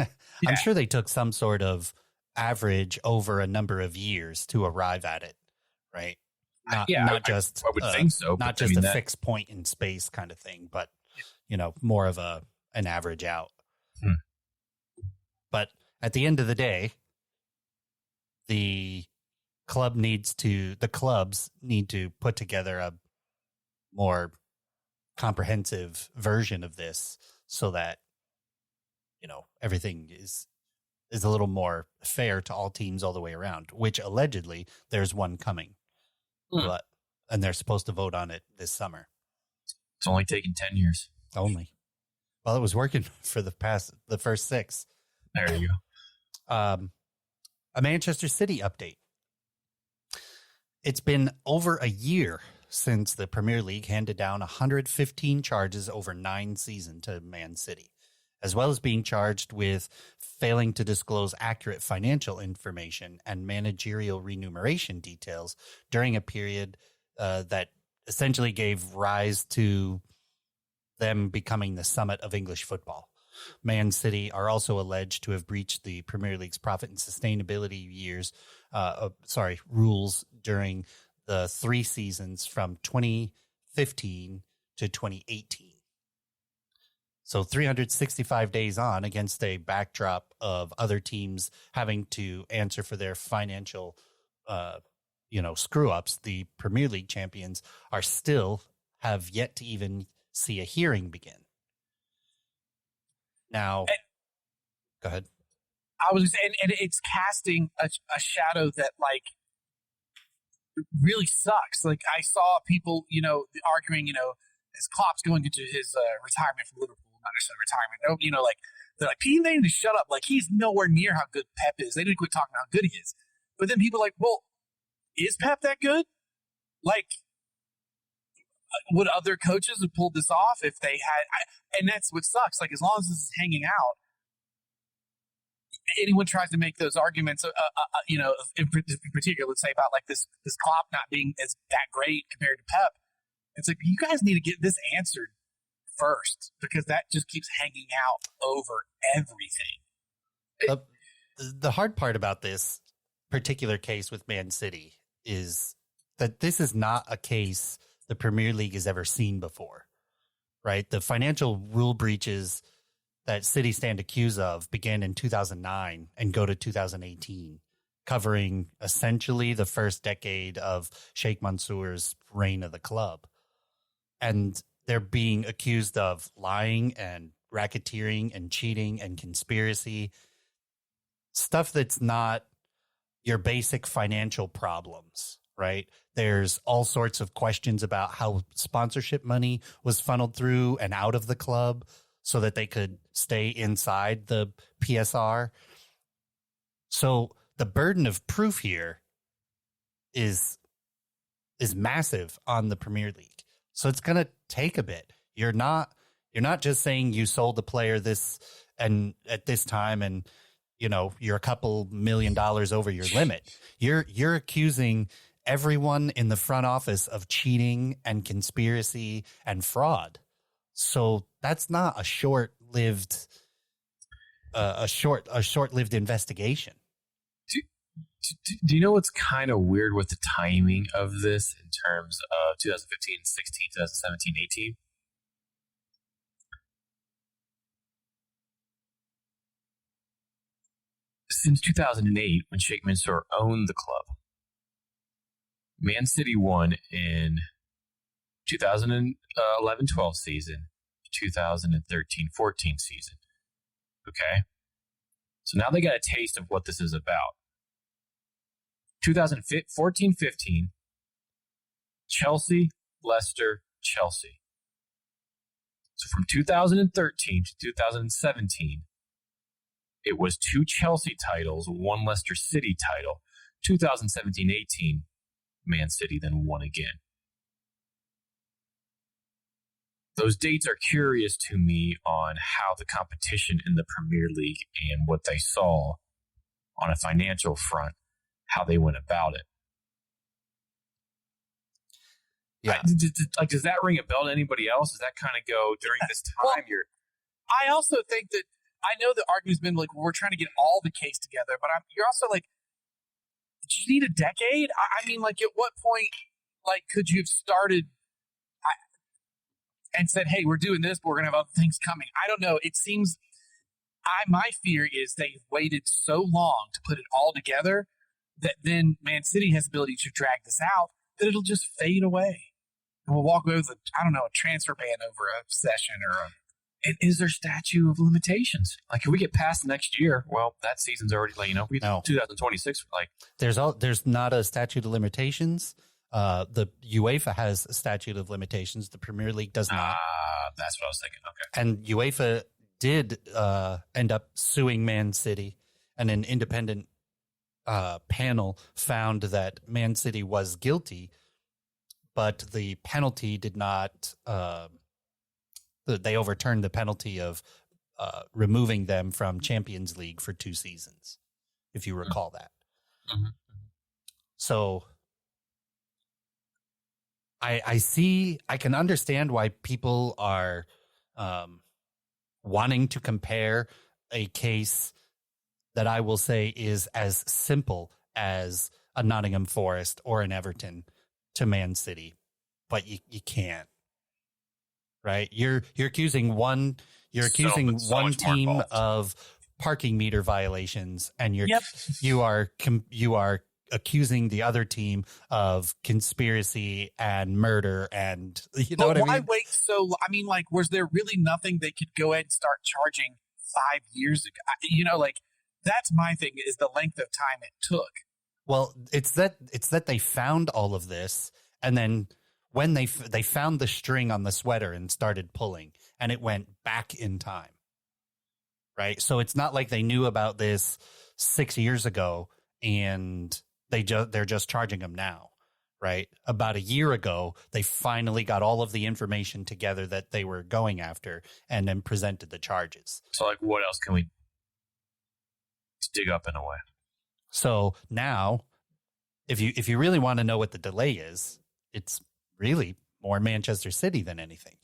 I'm sure they took some sort of average over a number of years to arrive at it, right? Not just I would think so. Not just a fixed point in space kind of thing, but more of an average out. But at the end of the day, the clubs need to put together a more comprehensive version of this so that everything is a little more fair to all teams all the way around, which allegedly there's one coming. And they're supposed to vote on it this summer. It's only taken 10 years. Only. Well, it was working for the first 6. There you go. A Manchester City update. It's been over a year since the Premier League handed down 115 charges over 9 seasons to Man City, as well as being charged with failing to disclose accurate financial information and managerial remuneration details during a period that essentially gave rise to them becoming the summit of English football. Man City are also alleged to have breached the Premier League's profit and sustainability rules during the 3 seasons from 2015 to 2018. So 365 days on, against a backdrop of other teams having to answer for their financial, screw-ups, the Premier League champions have yet to even see a hearing begin. Now, go ahead. I was saying, and it's casting a shadow that really sucks. Like I saw people, arguing, as Klopp's going into his retirement from Liverpool, not necessarily retirement. They're like, they need to shut up. Like he's nowhere near how good Pep is. They need to quit talking about how good he is. But then people are like, well, is Pep that good? Like, would other coaches have pulled this off if they had? And that's what sucks. Like as long as this is hanging out, anyone tries to make those arguments, in particular, let's say about like this Klopp not being as that great compared to Pep. It's like, you guys need to get this answered first, because that just keeps hanging out over everything. The hard part about this particular case with Man City is that this is not a case the Premier League has ever seen before, right? The financial rule breaches that City stand accused of began in 2009 and go to 2018, covering essentially the first decade of Sheikh Mansour's reign of the club. And they're being accused of lying and racketeering and cheating and conspiracy, stuff that's not your basic financial problems, right? There's all sorts of questions about how sponsorship money was funneled through and out of the club so that they could stay inside the PSR. So the burden of proof here is massive on the Premier League. So it's going to take a bit. You're not just saying you sold the player this and at this time and you're a couple $1 million over your limit. You're accusing everyone in the front office of cheating and conspiracy and fraud. So that's not a short-lived investigation. Do you know what's kind of weird with the timing of this in terms of 2015, 16, 2017, 18? Since 2008, when Sheikh Mansour owned the club, Man City won in 2011-12 season, 2013-14 season. Okay? So now they got a taste of what this is about. 2014-15, Chelsea, Leicester, Chelsea. So from 2013 to 2017, it was 2 Chelsea titles, 1 Leicester City title. 2017-18, Man City then won again. Those dates are curious to me on how the competition in the Premier League and what they saw on a financial front, how they went about it. Yeah. Does that ring a bell to anybody else? Does that kind of go during this time? I also think that I know the argument's been like, well, we're trying to get all the case together, but you're also like, did you need a decade? I mean, like, at what point, like, could you have started and said, hey, we're doing this, but we're going to have other things coming? I don't know. It seems, my fear is they've waited so long to put it all together that then Man City has the ability to drag this out, that it'll just fade away. And we'll walk away with, a transfer ban over a session And is there statute of limitations? Like, if we get past next year, well, that season's already, like, no. 2026. Like, there's not a statute of limitations. The UEFA has a statute of limitations. The Premier League does not. That's what I was thinking. Okay. And UEFA did end up suing Man City, and an independent panel found that Man City was guilty, but the penalty did not. They overturned the penalty of removing them from Champions League for 2 seasons, if you recall that. Mm-hmm. So I can understand why people are wanting to compare a case that I will say is as simple as a Nottingham Forest or an Everton to Man City, but you can't. Right? You're accusing one team of parking meter violations, and you are accusing the other team of conspiracy and murder, and what I mean? Why wait so? I mean, like, was there really nothing they could go ahead and start charging 5 years ago? That's my thing, is the length of time it took. Well, it's that they found all of this, and then when they found the string on the sweater and started pulling, and it went back in time, right? So it's not like they knew about this 6 years ago and they're just charging them now, right? About a year ago, they finally got all of the information together that they were going after, and then presented the charges. So, like, what else can we dig up in a way? So now, if you really want to know what the delay is, it's really more Manchester City than anything.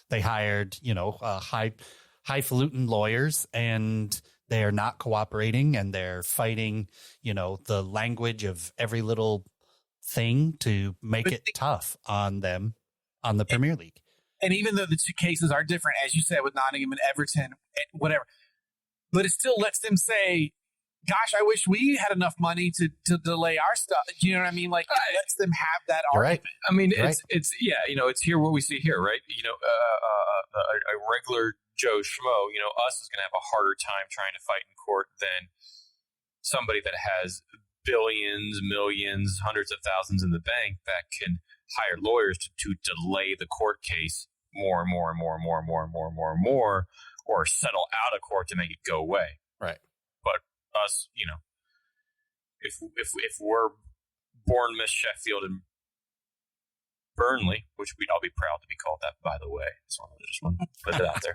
They hired, highfalutin lawyers, and they are not cooperating, and they're fighting, the language of every little thing to make it tough on them, on the Premier League. And even though the 2 cases are different, as you said, with Nottingham and Everton, whatever, but it still lets them say, gosh, I wish we had enough money to delay our stuff. You know what I mean? Like, it lets them have that argument. Right. I mean, it's here what we see here, right? A regular Joe Schmo, us is going to have a harder time trying to fight in court than somebody that has billions, millions, hundreds of thousands in the bank that can hire lawyers to delay the court case more and more and more and more and more and more and more and more, or settle out of court to make it go away. Right. But us, if we're Bournemouth, Sheffield, and Burnley, which we'd all be proud to be called that, by the way, so I just want to put it out there,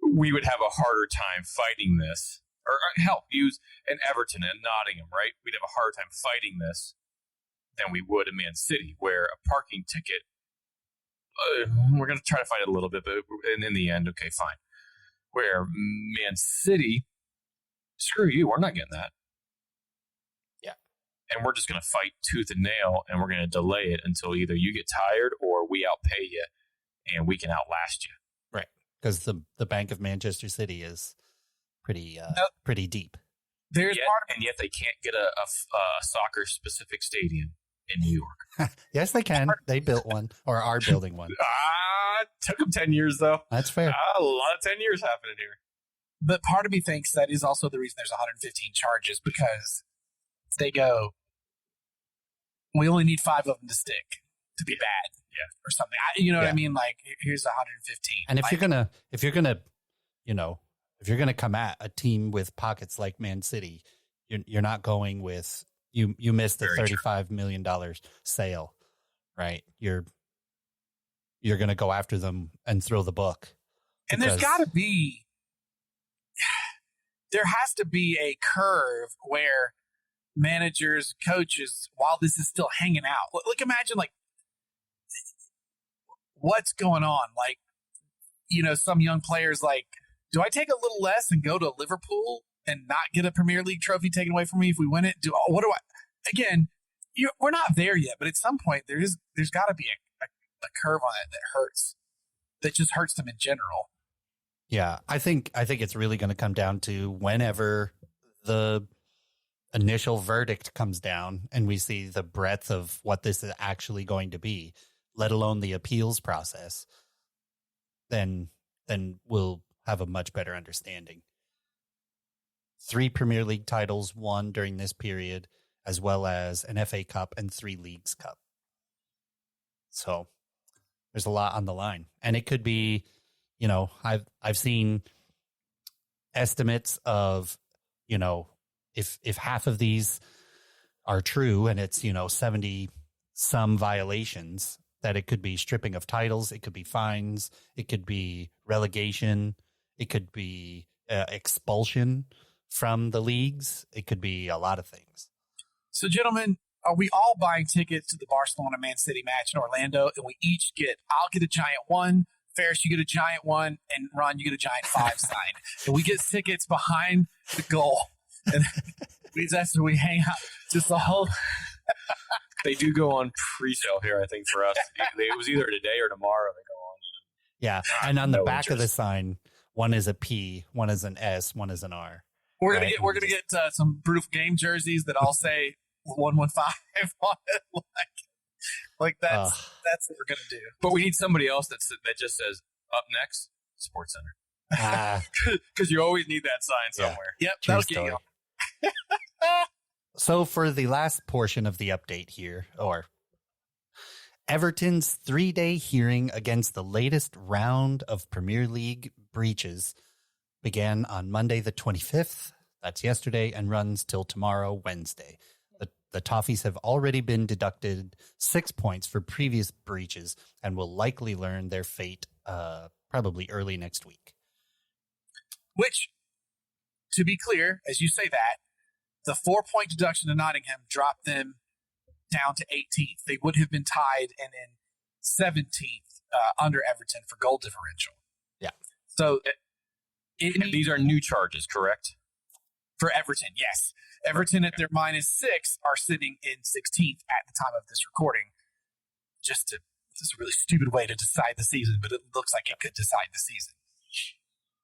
we would have a harder time fighting this, or use an Everton and Nottingham, right? We'd have a harder time fighting this than we would in Man City, where a parking ticket, we're going to try to fight it a little bit, but in the end, okay, fine. Where Man City, screw you, we're not getting that. and we're just going to fight tooth and nail, and we're going to delay it until either you get tired or we outpay you, and we can outlast you. Right, because the Bank of Manchester City is pretty deep. Yet they can't get a soccer specific stadium in New York. Yes, they can. They built one or are building one. Took them 10 years though. That's fair. A lot of 10 years happening here. But part of me thinks that is also the reason there's 115 charges, because they go, we only need 5 of them to stick to be bad, or something. What I mean? Like, here's 115. And if you're gonna come at a team with pockets like Man City, you're not going with you missed the $35 million sale, right? You're gonna go after them and throw the book. And there has to be a curve where managers, coaches, while this is still hanging out. Look, imagine like what's going on. Like, some young players like, do I take a little less and go to Liverpool and not get a Premier League trophy taken away from me if we win it? We're not there yet, but at some point there's got to be a curve on it that hurts, that just hurts them in general. Yeah, I think it's really going to come down to whenever the initial verdict comes down and we see the breadth of what this is actually going to be, let alone the appeals process, then we'll have a much better understanding. 3 Premier League titles won during this period, as well as an FA Cup and 3 Leagues Cup. So there's a lot on the line, and it could be, I've seen estimates of, if half of these are true and it's, 70 some violations, that it could be stripping of titles, it could be fines, it could be relegation, it could be expulsion from the leagues, it could be a lot of things. So, gentlemen, are we all buying tickets to the Barcelona-Man City match in Orlando, and I'll get a giant 1, Ferris, you get a giant 1, and Ron, you get a giant 5 sign. And we get tickets behind the goal. And we hang out just the whole... They do go on pre-sale here, I think, for us. It was either today or tomorrow they go on. Yeah, and on the back of the sign, one is a P, one is an S, one is an R. We're gonna get some Proof Game jerseys that all say 115 on it. Like that's what we're gonna do. But we need somebody else that just says "Up next, Sports Center," because you always need that sign somewhere. Yep, that'll get you. So for the last portion of the update here, Everton's 3-day hearing against the latest round of Premier League breaches began on Monday the 25th. That's yesterday, and runs till tomorrow, Wednesday. The Toffees have already been deducted 6 points for previous breaches and will likely learn their fate probably early next week. Which, to be clear, as you say that, the 4-point deduction to Nottingham dropped them down to 18th. They would have been tied and in 17th under Everton for goal differential. Yeah. So these are new charges, correct? For Everton, yes. Everton at their -6 are sitting in 16th at the time of this recording. This is a really stupid way to decide the season, but it looks like it could decide the season.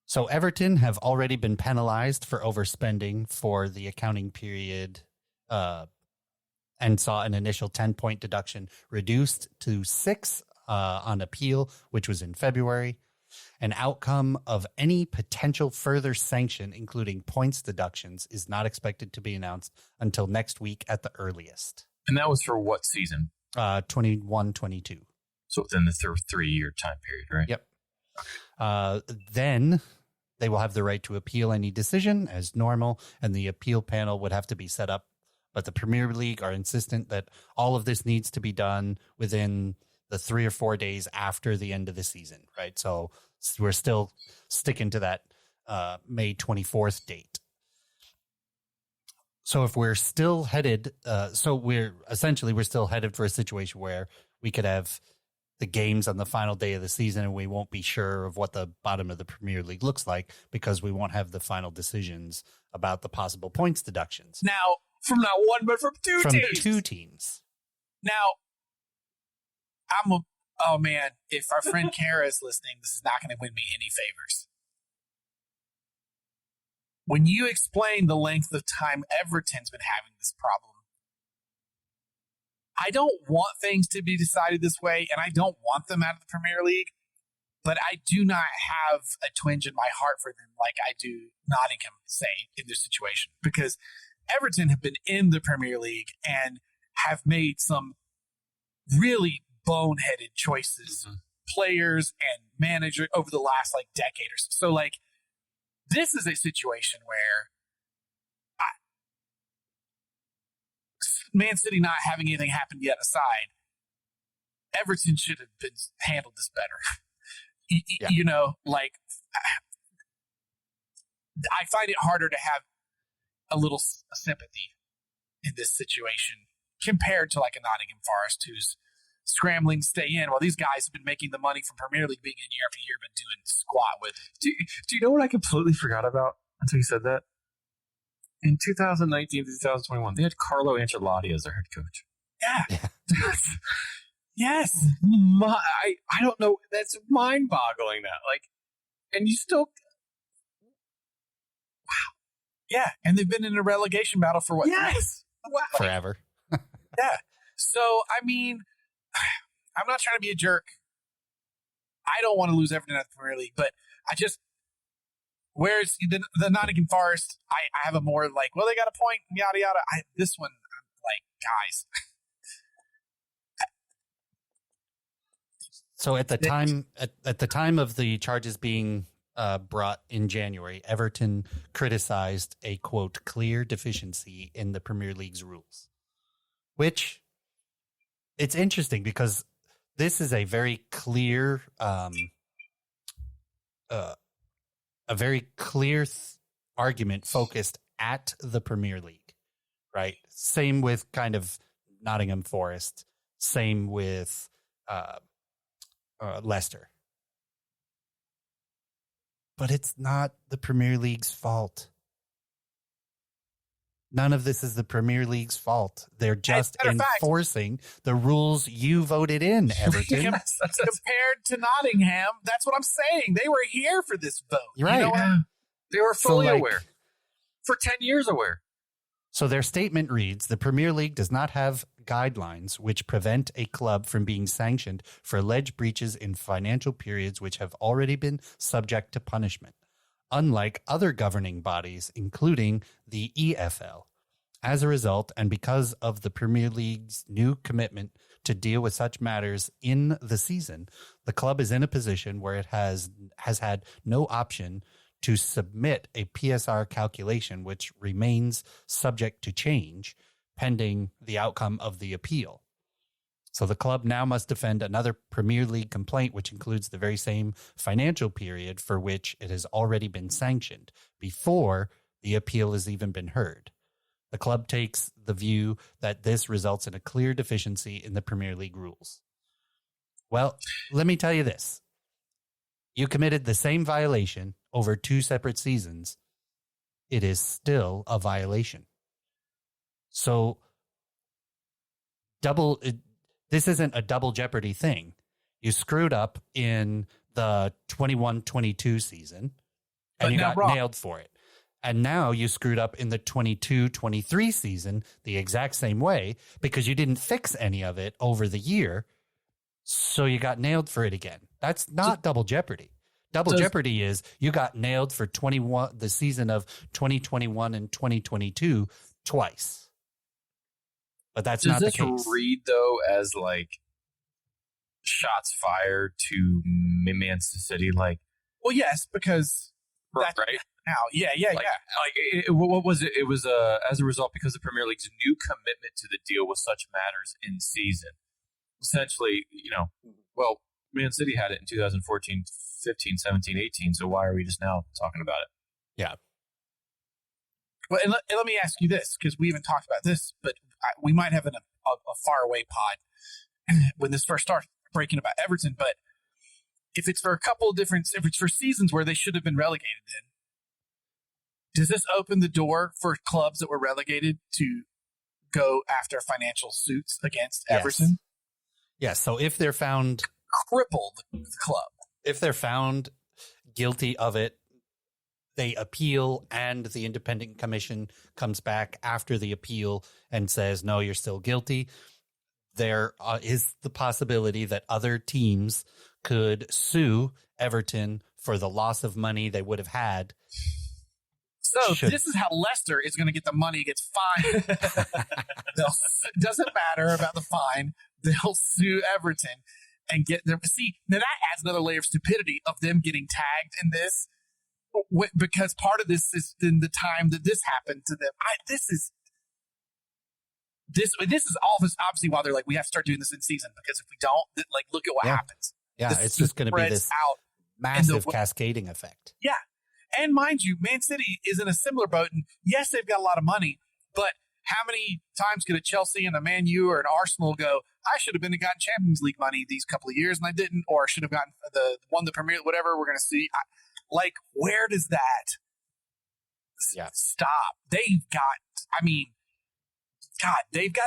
So Everton have already been penalized for overspending for the accounting period and saw an initial 10-point deduction reduced to 6 on appeal, which was in February. An outcome of any potential further sanction, including points deductions, is not expected to be announced until next week at the earliest. And that was for what season? 21-22. So within the 3-year time period, right? Yep. Then they will have the right to appeal any decision as normal, and the appeal panel would have to be set up. But the Premier League are insistent that all of this needs to be done within the 3 or 4 days after the end of the season, right? So we're still sticking to that May 24th date. So if we're still headed, we're still headed for a situation where we could have the games on the final day of the season and we won't be sure of what the bottom of the Premier League looks like because we won't have the final decisions about the possible points deductions. Now, From not one, but from two from teams. 2 teams. Now, oh man, if our friend Kara is listening, this is not going to win me any favors. When you explain the length of time Everton's been having this problem, I don't want things to be decided this way, and I don't want them out of the Premier League, but I do not have a twinge in my heart for them like I do Nottingham, say, in this situation. Because Everton have been in the Premier League and have made some really boneheaded choices, players and manager over the last decade or so. So this is a situation where Man City not having anything happen yet aside, Everton should have been handled this better. Yeah. You know, I find it harder to have a little sympathy in this situation compared to a Nottingham Forest who's scrambling to stay in while these guys have been making the money from Premier League being in year after year, been doing squat with. Do you know what I completely forgot about until you said that? In 2019 to 2021, they had Carlo Ancelotti as their head coach. Yeah. Yes. I don't know. That's mind-boggling. And you still. Wow. Yeah, and they've been in a relegation battle for what? Yes. Wow. Forever. Yeah. So I mean, I'm not trying to be a jerk. I don't want to lose Everton at the Premier League, but I just. Whereas the Nottingham Forest, I have a more well, they got a point, yada yada. This one, guys. So at the time of the charges being brought in January, Everton criticized a quote clear deficiency in the Premier League's rules, which it's interesting because this is a very clear argument focused at the Premier League, right? Same with kind of Nottingham Forest. Same with Leicester. But it's not the Premier League's fault. None of this is the Premier League's fault. They're just enforcing the rules you voted in, Everton. Compared to Nottingham, that's what I'm saying. They were here for this vote. You're right. You know they were fully aware. For 10 years aware. So their statement reads, the Premier League does not have guidelines which prevent a club from being sanctioned for alleged breaches in financial periods which have already been subject to punishment, unlike other governing bodies, including the EFL. As a result, and because of the Premier League's new commitment to deal with such matters in the season, the club is in a position where it has had no option to submit a PSR calculation, which remains subject to change pending the outcome of the appeal. So the club now must defend another Premier League complaint, which includes the very same financial period for which it has already been sanctioned before the appeal has even been heard. The club takes the view that this results in a clear deficiency in the Premier League rules. Well, let me tell you this. You committed the same violation over 2 separate seasons. It is still a violation. So this isn't a double jeopardy thing. You screwed up in the 21-22 season and you got nailed for it. And now you screwed up in the 22-23 season the exact same way because you didn't fix any of it over the year. So you got nailed for it again. That's not double jeopardy. Double jeopardy is you got nailed for the season of 2021 and 2022 twice. But that's not the case. Does this read, though, as shots fired to Man City? Well, yes, because that's right now. Yeah. What was it? It was as a result because the Premier League's new commitment to the deal with such matters in season. Essentially, well, Man City had it in 2014, 15, 17, 18. So why are we just now talking about it? Yeah. Well, and let me ask you this, because we haven't talked about this, but we might have a faraway pod when this first starts breaking about Everton. But if it's for if it's for seasons where they should have been relegated, then does this open the door for clubs that were relegated to go after financial suits against Yes. Everton. Yes. So if they're found, Cripple the club. if they're found guilty of it, they appeal, and the independent commission comes back after the appeal and says, no, you're still guilty. There is the possibility that other teams could sue Everton for the loss of money they would have had. So this is how Leicester is going to get the money. It gets fined. It doesn't matter about the fine. They'll sue Everton and get their. See, now that adds another layer of stupidity of them getting tagged in this, because part of this is in the time that this happened to them. This is obviously why they're like, we have to start doing this in season, because if we don't, like, look at what happens. Yeah, This it's just going to be this massive cascading effect. Yeah. And mind you, Man City is in a similar boat. And yes, they've got a lot of money, but how many times could a Chelsea and a Man U or an Arsenal go, I should have been gotten Champions League money these couple of years and I didn't, or I should have gotten won the Premier, whatever we're going to see. Like, where does that stop? They've got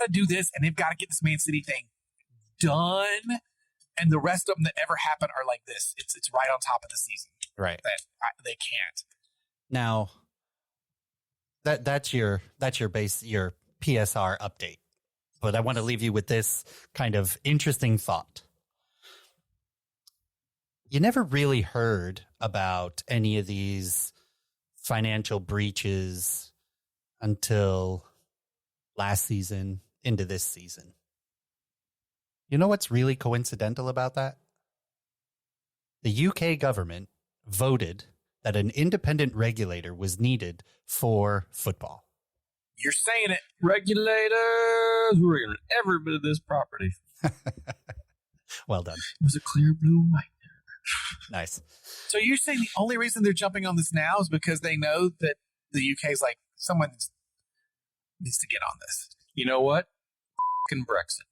to do this, and they've got to get this Man City thing done. And the rest of them that ever happen are like this. It's right on top of the season. Right. They can't. Now, that's your PSR update. But I want to leave you with this kind of interesting thought. You never really heard about any of these financial breaches until last season into this season. You know what's really coincidental about that? The UK government voted that an independent regulator was needed for football. You're saying it. Regulators, we're going to every bit of this property. Well done. It was a clear blue light. Nice. So you're saying the only reason they're jumping on this now is because they know that the UK is like, someone needs to get on this. You know what? F***ing Brexit.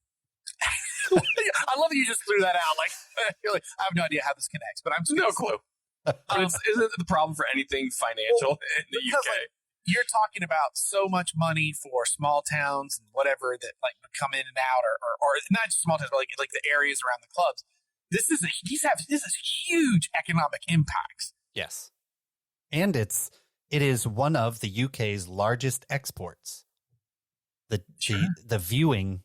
I love that you just threw that out. Like, I have no idea how this connects, but I'm just No clue. Isn't the problem for anything financial in the UK? Like, you're talking about so much money for small towns and whatever that like come in and out, or not just small towns, but like the areas around the clubs. This is huge economic impacts. Yes. And it is one of the UK's largest exports. The viewing,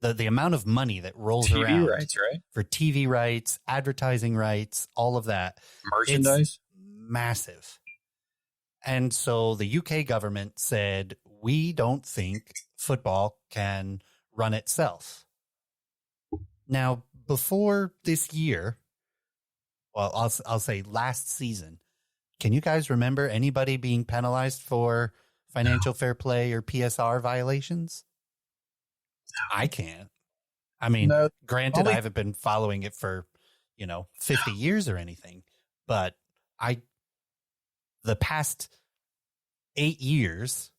the amount of money that rolls TV around rights, right? For TV rights, advertising rights, all of that. Merchandise. It's massive. And so the UK government said, we don't think football can run itself. Now, before this year, well, I'll say last season, can you guys remember anybody being penalized for financial fair play or PSR violations? I can't. I mean, granted, I haven't been following it for, 50 years or anything, but the past 8 years,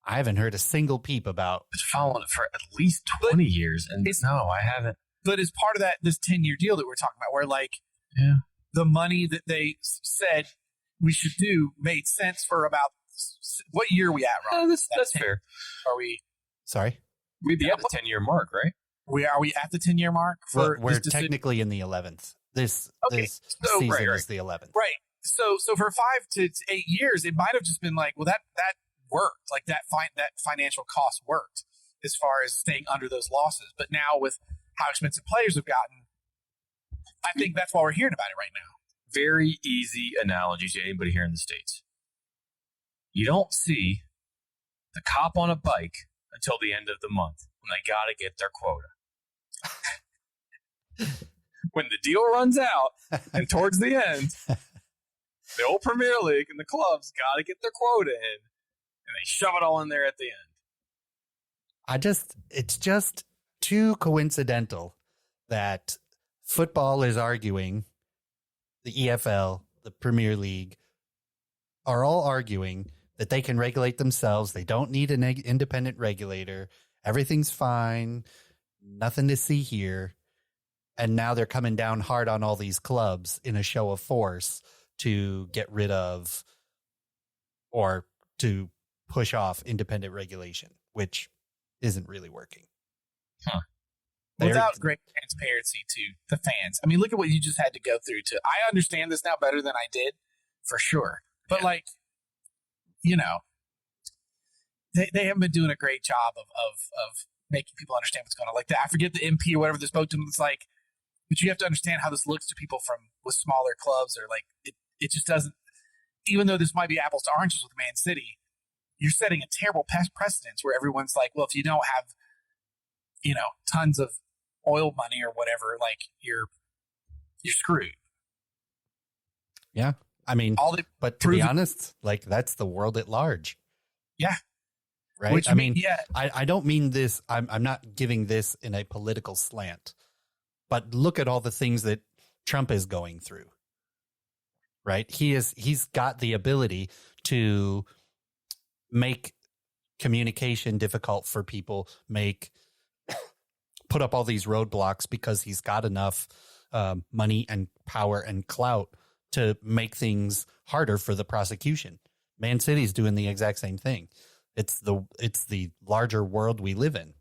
I haven't heard a single peep about. Been following it for at least 20 years, and no, I haven't. But as part of that, this 10-year deal that we're talking about, where like the money that they said we should do made sense for about what year are we at, Ron? That's fair. Are we? Sorry, we'd be at the 10-year mark, right? Are we at the 10-year mark? We're technically in the 11th. This season is the 11th. Right. So for 5 to 8 years, it might have just been like, well, that worked. Like that financial cost worked as far as staying under those losses. But now with how expensive players have gotten, I think that's why we're hearing about it right now. Very easy analogy to anybody here in the States. You don't see the cop on a bike until the end of the month when they got to get their quota. When the deal runs out and towards the end, the old Premier League and the clubs got to get their quota in, and they shove it all in there at the end. It's just too coincidental that football is arguing, the EFL, the Premier League, are all arguing that they can regulate themselves. They don't need an independent regulator. Everything's fine. Nothing to see here. And now they're coming down hard on all these clubs in a show of force to get rid of or to push off independent regulation. which isn't really working. Huh. Without great transparency to the fans. I mean, look at what you just had to go through. I understand this now better than I did, for sure. But they haven't been doing a great job of making people understand what's going on. Like I forget the MP or whatever that spoke to them. It's like, but you have to understand how this looks to people with smaller clubs, or like it just doesn't. Even though this might be apples to oranges with Man City, you're setting a terrible precedence where everyone's like, well, if you don't have, tons of oil money or whatever, like you're screwed. Yeah. I mean, but to be honest, like that's the world at large. Yeah. Right. I don't mean this. I'm not giving this in a political slant, but look at all the things that Trump is going through. Right. He's got the ability to make communication difficult for people, put up all these roadblocks because he's got enough money and power and clout to make things harder for the prosecution. Man City's doing the exact same thing. It's the larger world we live in.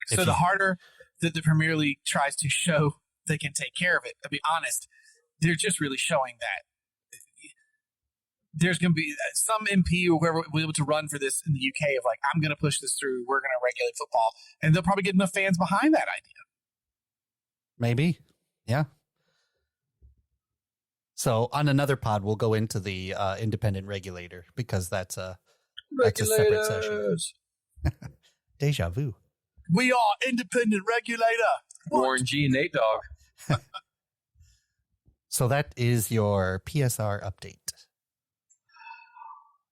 So the harder that the Premier League tries to show they can take care of it, to be honest, they're just really showing that there's going to be some MP or whoever will be able to run for this in the UK of like, I'm going to push this through. We're going to regulate football. And they'll probably get enough fans behind that idea. Maybe. Yeah. So on another pod, we'll go into the independent regulator because that's a separate session. Deja vu. We are independent regulator. Warren G. Nate Dogg. So that is your PSR update.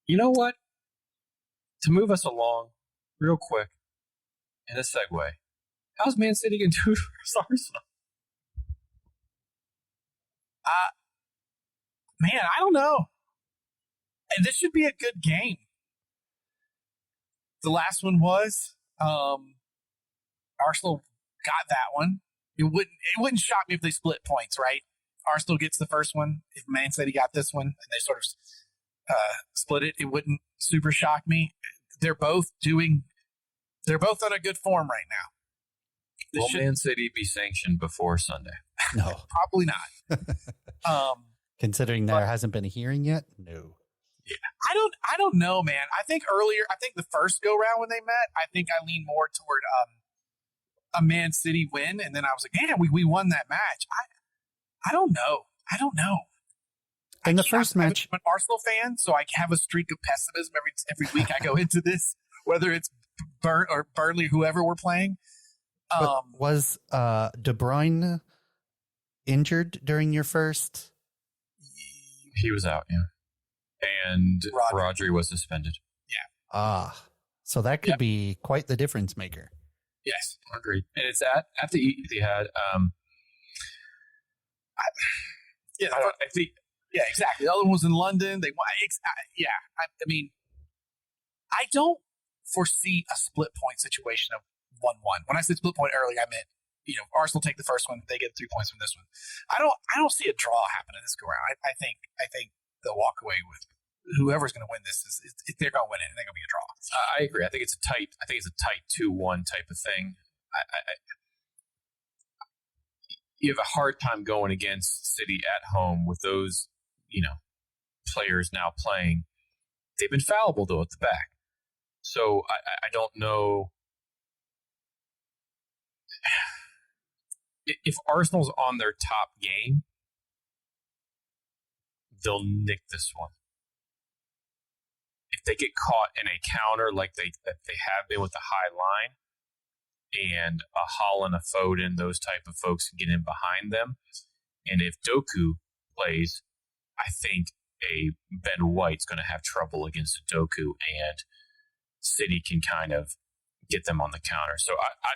You know what? To move us along real quick in a segue, how's Man City going to do versus Arsenal? Man, I don't know. And this should be a good game. The last one was Arsenal got that one. It wouldn't shock me if they split points, right? Arsenal gets the first one. If Man City got this one and they sort of split it, it wouldn't super shock me. They're both on a good form right now. Will Man City be sanctioned before Sunday? No. Probably not. Considering there hasn't been a hearing yet? No. Yeah. I don't know, man. I think the first go round when they met, I think I leaned more toward a Man City win, and then I was like, man, we won that match. I don't know. In the first match, I'm an Arsenal fan, so I have a streak of pessimism every week I go into this, whether it's Burnley, whoever we're playing. Was De Bruyne injured during your first? He was out, yeah. And Rodri was suspended. Yeah. So that could be quite the difference maker. Yes. Agreed. And it's at the Etihad. I think. Yeah, exactly. The other one was in London. I mean, I don't foresee a split point situation of 1-1. When I said split point earlier, I meant Arsenal take the first one, they get 3 points from this one. I don't see a draw happening this go round. I think they'll walk away with whoever's going to win this. They're going to win it, and they're going to be a draw. I agree. I think it's a tight 2-1 type of thing. You have a hard time going against City at home with those, players now playing. They've been fallible though at the back, so I don't know if Arsenal's on their top game. They'll nick this one. If they get caught in a counter like they have been with the high line, and a Holland, a Foden, those type of folks can get in behind them, and if Doku plays, I think a Ben White's going to have trouble against a Doku, and City can kind of get them on the counter. So I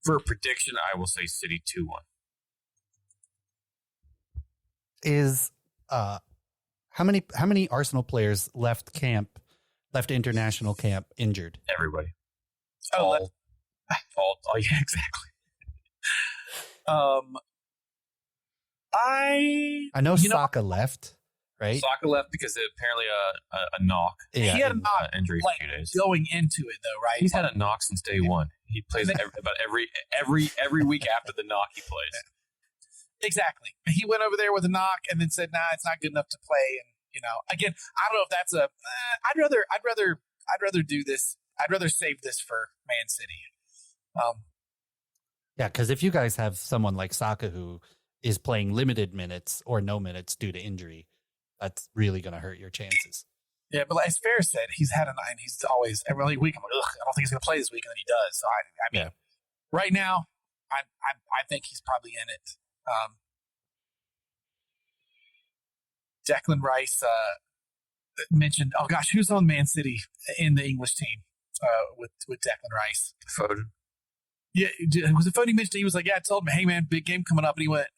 for a prediction, I will say City 2-1. Is how many Arsenal players left international camp injured? Everybody. Oh, yeah, exactly. I know Saka left. right? Saka left because of apparently a knock. Yeah, he had a knock injury like, for a few days. going into it, though, right? He's had a knock since day one. He plays about every week after the knock he plays. Exactly. He went over there with a knock and then said, "Nah, it's not good enough to play." And again, I don't know if that's a. I'd rather do this. I'd rather save this for Man City. Yeah, because if you guys have someone like Saka who is playing limited minutes or no minutes due to injury, that's really going to hurt your chances. Yeah, but as Ferris said, he's had a nine. He's always every week. I'm like, ugh, I don't think he's going to play this week, and then he does. So I mean, right now, I think he's probably in it. Declan Rice mentioned. Oh gosh, who's on Man City in the English team with Declan Rice? Foden. Yeah, was it Foden mentioned? He was like, "Yeah, I told him, hey man, big game coming up," and he went,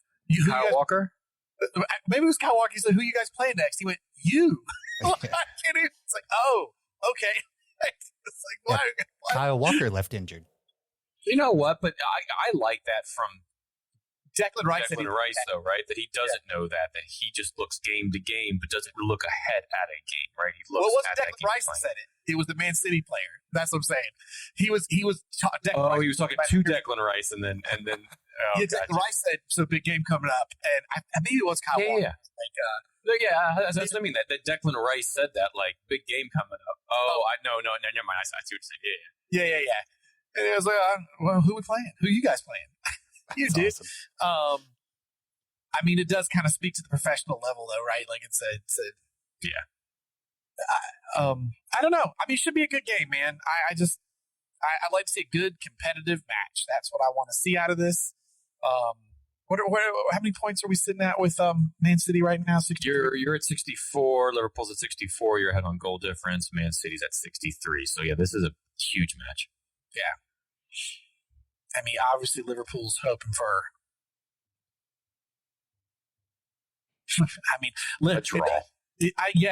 Kyle Walker. Maybe it was Kyle Walker. He said, "Who you guys playing next?" He went, "You." It's like, oh, okay. It's like, why? Kyle Walker left injured. You know what? But I like that from Declan Rice, though, right? That he doesn't know that he just looks game to game, but doesn't look ahead at a game, right? He looks. Well, it wasn't at that Declan game Rice that said it. It was the Man City player. That's what I'm saying. He was. He was talking to Declan Rice, and then. Declan Rice said, "So big game coming up," and I maybe it was Kyle Walker. That's what I mean. That Declan Rice said that, like, big game coming up. No, never mind. I see what you're saying. Yeah. And it was like, well, who we playing? Who you guys playing? You did. Awesome. I mean, it does kind of speak to the professional level, though, right? Like it's a yeah. I don't know. I mean, it should be a good game, man. I'd like to see a good competitive match. That's what I want to see out of this. How many points are we sitting at with Man City right now? 63? You're at 64. Liverpool's at 64. You're ahead on goal difference. Man City's at 63. So yeah, this is a huge match. Yeah. I mean, obviously Liverpool's hoping for. A draw.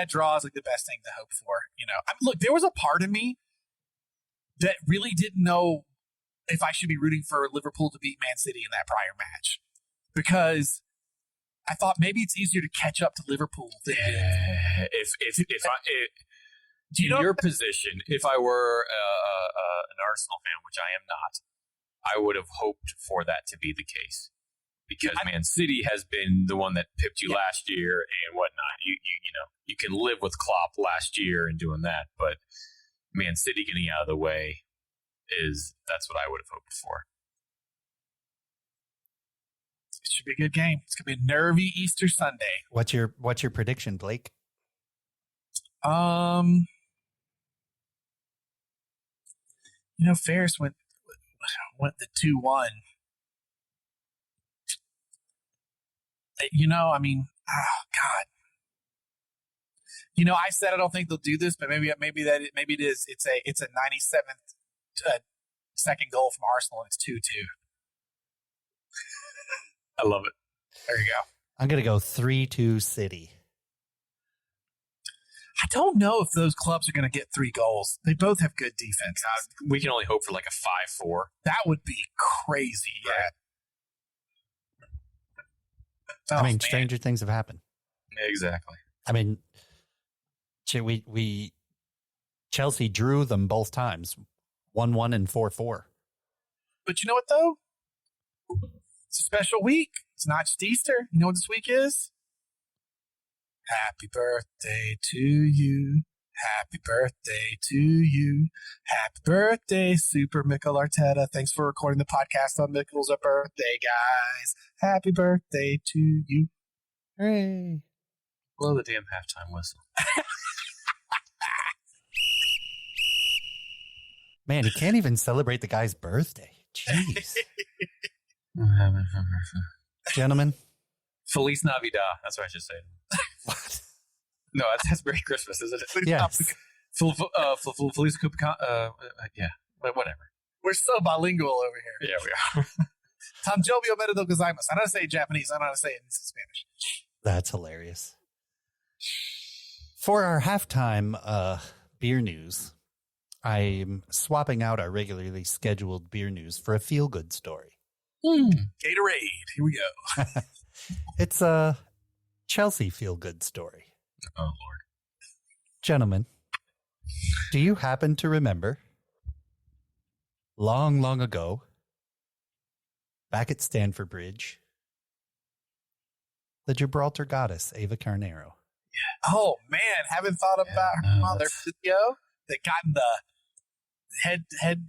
Draw is like the best thing to hope for. Look, there was a part of me that really didn't know if I should be rooting for Liverpool to beat Man City in that prior match, because I thought maybe it's easier to catch up to Liverpool than your position, if I were an Arsenal fan, which I am not, I would have hoped for that to be the case, because Man City has been the one that pipped you last year and whatnot. You can live with Klopp last year and doing that, but Man City getting out of the way that's what I would have hoped for. It should be a good game. It's gonna be a nervy Easter Sunday. What's your prediction, Blake? Ferris went the 2-1. I mean, God. I said I don't think they'll do this, but maybe it is. It's a 97th second goal from Arsenal, and it's 2-2. I love it. There you go. I'm gonna go 3-2 City. I don't know if those clubs are going to get 3 goals. They both have good defense. We can only hope for like a 5-4. That would be crazy. Right. Yeah. I mean, stranger things have happened. Exactly. I mean, we Chelsea drew them both times, 1-1 and 4-4. But you know what, though? It's a special week. It's not just Easter. You know what this week is? Happy birthday to you. Happy birthday to you. Happy birthday, Super Mikel Arteta. Thanks for recording the podcast on Mikel's birthday, guys. Happy birthday to you. Hooray. Blow the damn halftime whistle. Man, he can't even celebrate the guy's birthday. Jeez. Gentlemen. Feliz Navidad. That's what I should say. What? No, that's Merry Christmas, isn't it? Yes. Feliz yeah, but whatever. We're so bilingual over here. Yeah, we are. Tanjobio Meredo Gozaimasu. I know how to say it in Japanese. I know how to say it in Spanish. That's hilarious. For our halftime beer news, I'm swapping out our regularly scheduled beer news for a feel-good story. Gatorade. Here we go. It's a Chelsea feel-good story. Oh, Lord. Gentlemen, do you happen to remember long, long ago, back at Stamford Bridge, the Gibraltar goddess, Ava Carnero? Oh, man. Haven't thought about her mother video that got in the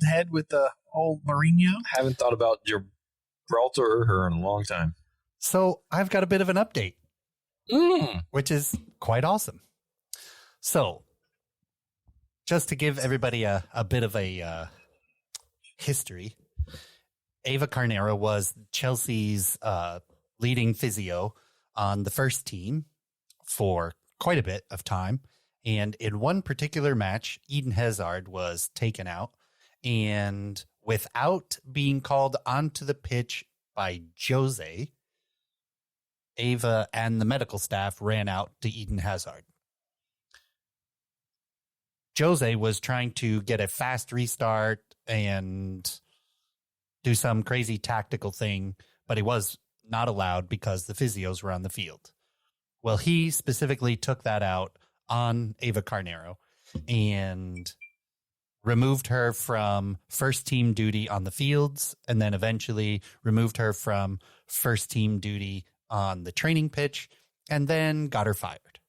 head with the old Mourinho. Haven't thought about Gibraltar or her in a long time. So I've got a bit of an update, which is quite awesome. So just to give everybody a bit of a history, Ava Carnero was Chelsea's leading physio on the first team for quite a bit of time. And in one particular match, Eden Hazard was taken out. And without being called onto the pitch by Jose, Ava and the medical staff ran out to Eden Hazard. Jose was trying to get a fast restart and do some crazy tactical thing, but he was not allowed because the physios were on the field. Well, he specifically took that out on Ava Carnero and removed her from first team duty on the fields, and then eventually removed her from first team duty on the training pitch, and then got her fired.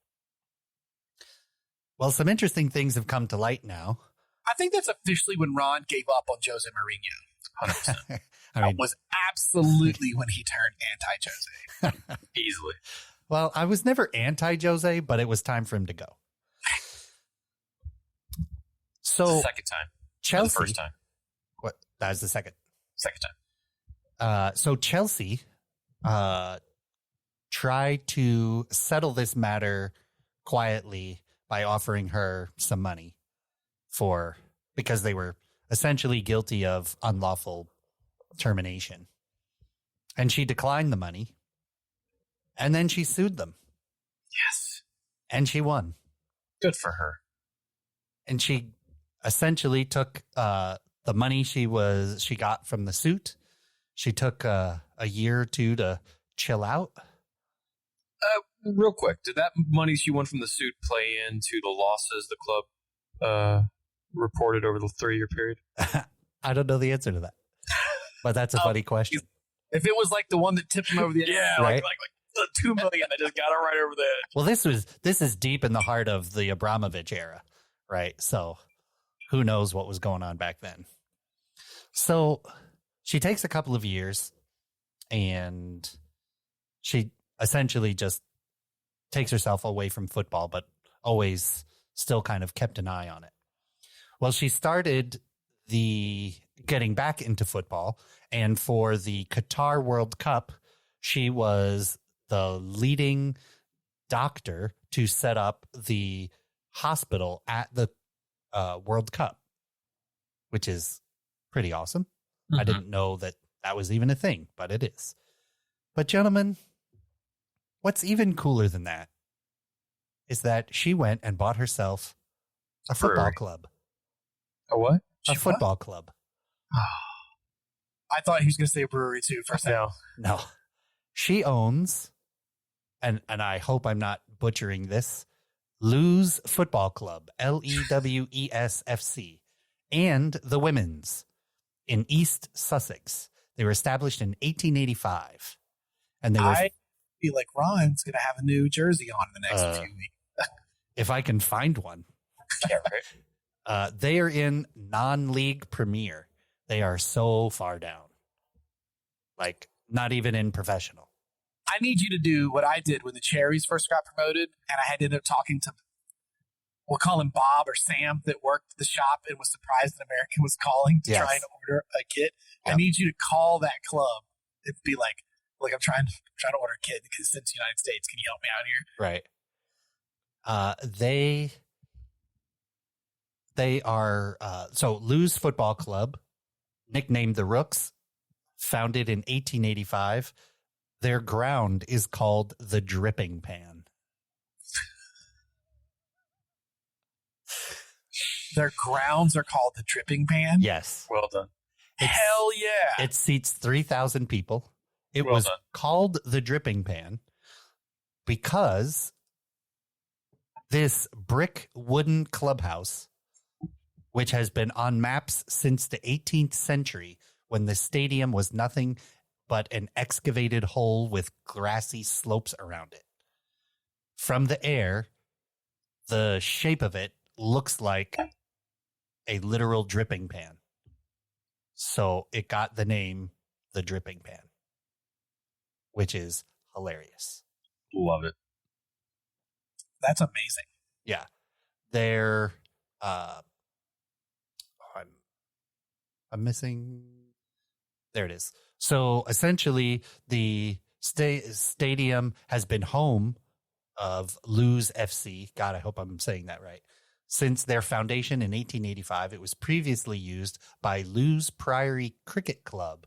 Well, some interesting things have come to light now. I think that's officially when Ron gave up on Jose Mourinho. 100%. I mean, That was absolutely when he turned anti-Jose. Easily. well, I was never anti-Jose, but it was time for him to go. So Second time. Chelsea, The first time. what? That was the second. Second time. So Chelsea tried to settle this matter quietly by offering her some money because they were essentially guilty of unlawful termination. And she declined the money. And then she sued them. Yes. And she won. Good for her. And she essentially took the money she got from the suit. She took a year or two to chill out. Real quick, did that money she won from the suit play into the losses the club reported over the 3-year period? I don't know the answer to that. But that's a funny question. If it was like the one that tipped him over the edge. Yeah, Right. like the $2 million that just got her right over the edge. Well, this is deep in the heart of the Abramovich era, right? So who knows what was going on back then. So she takes a couple of years and she essentially just takes herself away from football, but always still kind of kept an eye on it. Well, she started getting back into football, and for the Qatar World Cup, she was the leading doctor to set up the hospital at the World Cup, which is pretty awesome. I didn't know that was even a thing, but it is. But gentlemen, what's even cooler than that is that she went and bought herself a football club. A what? A football club. I thought he was going to say a brewery too for a second. No. No. She owns, and I hope I'm not butchering this, Lewes Football Club, LEWESFC, and the Women's in East Sussex. They were established in 1885. And they were, I feel like Ron's going to have a new jersey on in the next few weeks. if I can find one, Yeah, right. they are in non-league premier. They are so far down. Like, not even in professional. I need you to do what I did when the Cherries first got promoted, and I had to end up talking to, we'll call him Bob or Sam, that worked the shop and was surprised an American was calling to try and order a kit. Yep. I need you to call that club and be like, I'm trying to order a kit because it's in the United States. Can you help me out here? Right. They are, so Lewes Football Club, nicknamed the Rooks, founded in 1885. Their ground is called the Dripping Pan. Their grounds are called the Dripping Pan? Yes. Well done. Hell yeah. It seats 3,000 people. It Well was done. called the Dripping Pan because This brick wooden clubhouse, which has been on maps since the 18th century when the stadium was nothing but an excavated hole with grassy slopes around it. From the air, the shape of it looks like a literal dripping pan. So it got the name the Dripping Pan, which is hilarious. Love it. That's amazing. Yeah. They're I'm missing. There it is. So essentially, the stadium has been home of Lewes FC. God, I hope I'm saying that right. Since their foundation in 1885, it was previously used by Lewes Priory Cricket Club,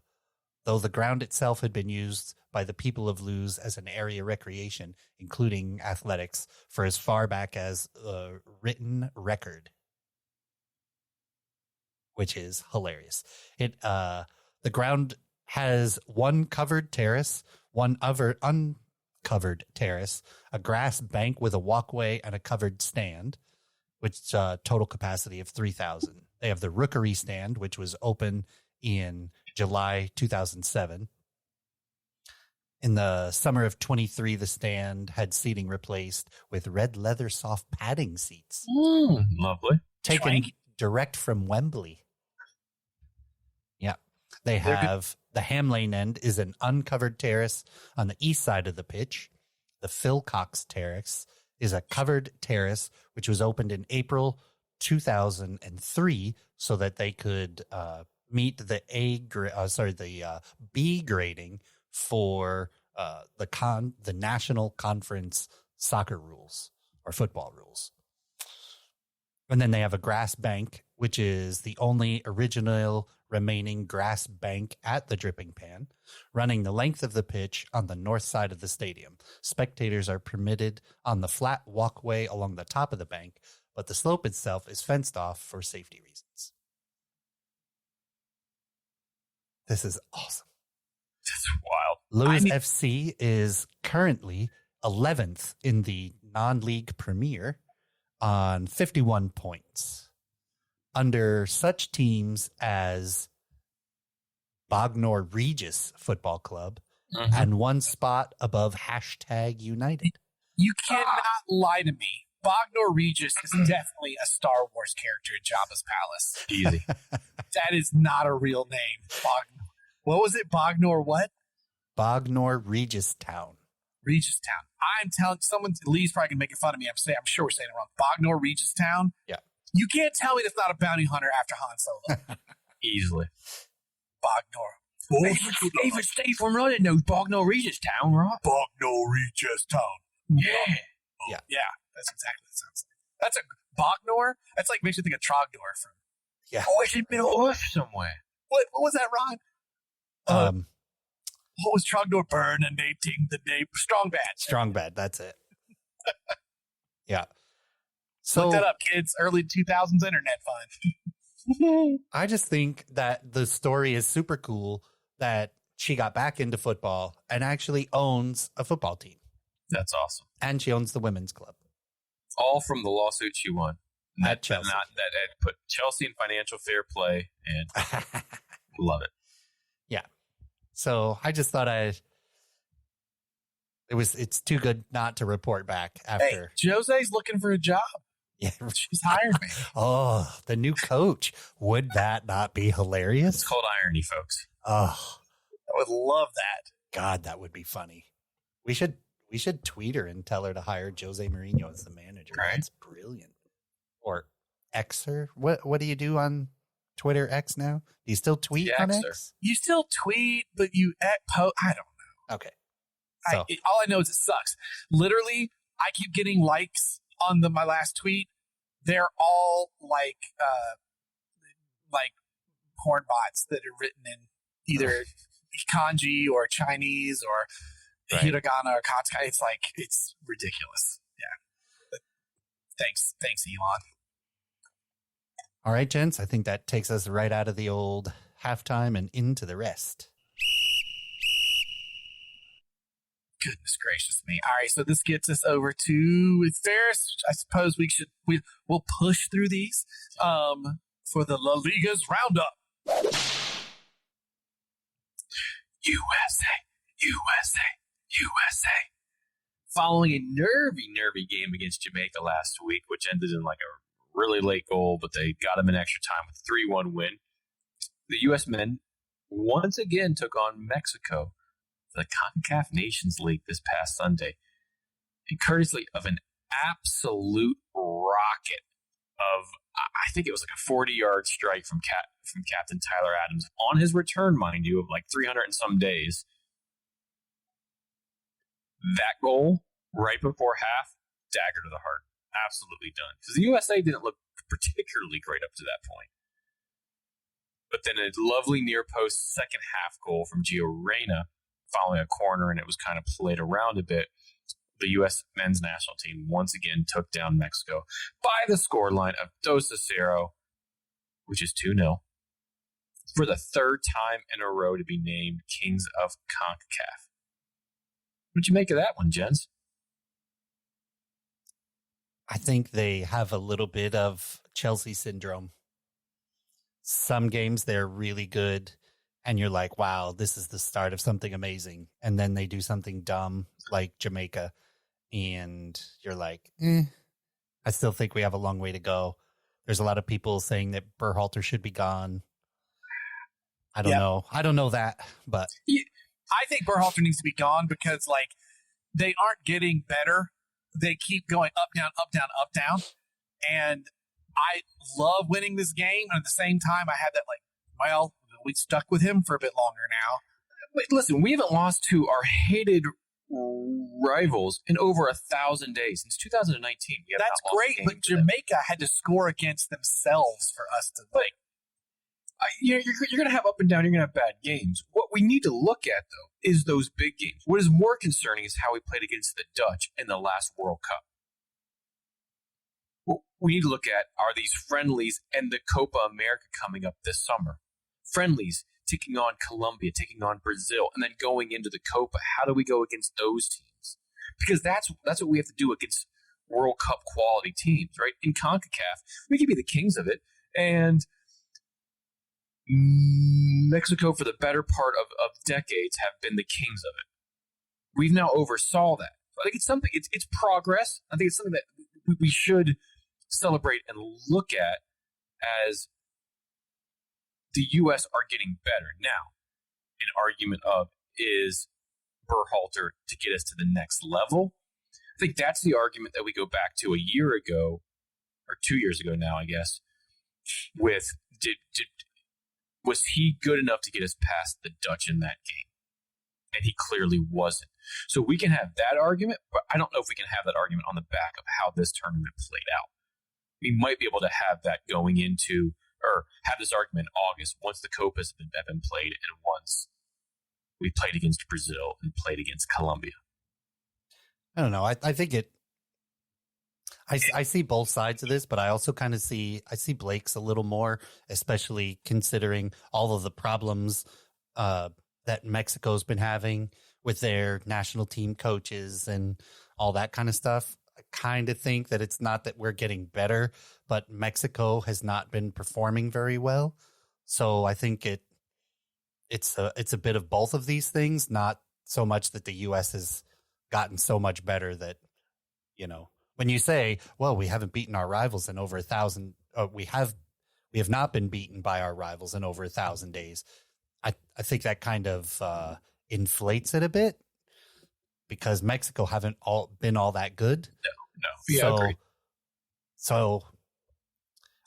though the ground itself had been used by the people of Lewes as an area recreation, including athletics, for as far back as the written record, which is hilarious. The ground has one covered terrace, one other uncovered terrace, a grass bank with a walkway, and a covered stand, which total capacity of 3,000. They have the Rookery stand, which was open in July 2007. In the summer of 23, the stand had seating replaced with red leather soft padding seats. Lovely. Taken direct from Wembley. Yeah. They have the Ham Lane end is an uncovered terrace on the east side of the pitch. The Philcox Terrace is a covered terrace, which was opened in April 2003 so that they could meet the B grading for the National Conference soccer rules or football rules. And then they have a grass bank, which is the only original remaining grass bank at the Dripping Pan, running the length of the pitch on the north side of the stadium. Spectators are permitted on the flat walkway along the top of the bank, but the slope itself is fenced off for safety reasons. This is awesome. That's wild. Lewes FC is currently 11th in the non-league Premier on 51 points. Under such teams as Bognor Regis Football Club and one spot above #United. You cannot lie to me. Bognor Regis is definitely a Star Wars character in Jabba's palace. Easy. That is not a real name. What was it? Bognor what? Bognor Regis Town. Regis Town. I'm telling someone, Lee's probably making fun of me. I'm sure we're saying it wrong. Bognor Regis Town? Yeah. You can't tell me that's not a bounty hunter after Han Solo. Easily. Bognor. Even Steve from Running knows Bognor Regis Town, right? Bognor Regis Town. Yeah. Yeah, that's exactly what it sounds like. That's a Bognor? That's like makes you think of Trogdor from. Yeah. Oh, it's been on Earth somewhere. What was that, Ron? What was Trogdor burn and they ting the name? Strong Bad. That's it. Yeah. So look that up, kids. Early 2000s internet fun. I just think that the story is super cool that she got back into football and actually owns a football team. That's awesome. And she owns the women's club. All from the lawsuit she won. At Chelsea. That had put Chelsea in financial fair play, and love it. Yeah. So I just thought it's too good not to report back after. Hey, Jose's looking for a job. Yeah. She's hired me. Oh, the new coach. Would that not be hilarious? It's called irony, folks. Oh, I would love that. God, that would be funny. We should tweet her and tell her to hire Jose Mourinho as the manager. Right. That's brilliant. Or Xer. What do you do on Twitter X now? Do you still tweet on Xer. X? You still tweet, but you I don't know. Okay. So All I know is it sucks. Literally, I keep getting likes on my last tweet. They're all like porn bots that are written in either kanji or Chinese or hiragana or katakana. It's ridiculous. Yeah. But thanks, Elon. all right, gents. I think that takes us right out of the old halftime and into the rest. Goodness gracious me. All right, so this gets us over to Ferris. I suppose we'll push through these for the La Liga's Roundup. USA. Following a nervy game against Jamaica last week, which ended in like a really late goal, but they got him in extra time with a 3-1 win. The U.S. men once again took on Mexico, the CONCACAF Nations League this past Sunday, and courtesy of an absolute rocket of, I think it was like a 40-yard strike from Captain Tyler Adams on his return, mind you, of like 300 and some days. That goal right before half, dagger to the heart. Absolutely done. Because the USA didn't look particularly great up to that point. But then a lovely near post second half goal from Jeapoardy following a corner, and it was kind of played around a bit. The U.S. men's national team once again took down Mexico by the scoreline of 2-0, which is 2-0, for the third time in a row to be named Kings of CONCACAF. What'd you make of that one, gents? I think they have a little bit of Chelsea syndrome. Some games they're really good, and you're like, wow, this is the start of something amazing. And then they do something dumb like Jamaica, and you're like, I still think we have a long way to go. There's a lot of people saying that Berhalter should be gone. I don't know. I don't know that, but I think Berhalter needs to be gone because, like, they aren't getting better. They keep going up, down, up, down, up, down. And I love winning this game. And at the same time, I had that, like, well, we stuck with him for a bit longer now. Wait, listen, we haven't lost to our hated rivals in over 1,000 days since 2019. That's great, but Jamaica had to score against themselves for us to like. You're going to have up and down. You're going to have bad games. What we need to look at, though, is those big games. What is more concerning is how we played against the Dutch in the last World Cup. What we need to look at are these friendlies and the Copa America coming up this summer. Friendlies, taking on Colombia, taking on Brazil, and then going into the Copa. How do we go against those teams? Because that's what we have to do against World Cup quality teams, right? In CONCACAF, we can be the kings of it, and Mexico, for the better part of decades, have been the kings of it. We've now oversaw that. I think it's something. It's progress. I think it's something that we should celebrate and look at as the U.S. are getting better. Now, an argument of is Berhalter to get us to the next level? I think that's the argument that we go back to a year ago, or 2 years ago now, I guess, with was he good enough to get us past the Dutch in that game? And he clearly wasn't. So we can have that argument, but I don't know if we can have that argument on the back of how this tournament played out. We might be able to have that going into, or have this argument in August once the Copas have been played and once we played against Brazil and played against Colombia. I don't know. I think I see both sides of this, but I also kind of see Blake's a little more, especially considering all of the problems that Mexico's been having with their national team coaches and all that kind of stuff. I kind of think that it's not that we're getting better, but Mexico has not been performing very well. So I think it's a bit of both of these things, not so much that the U.S. has gotten so much better that, you know, when you say, well, we haven't beaten our rivals in over 1,000, we have not been beaten by our rivals in over 1,000 days. I think that kind of inflates it a bit because Mexico haven't been all that good. No. Yeah, agreed. So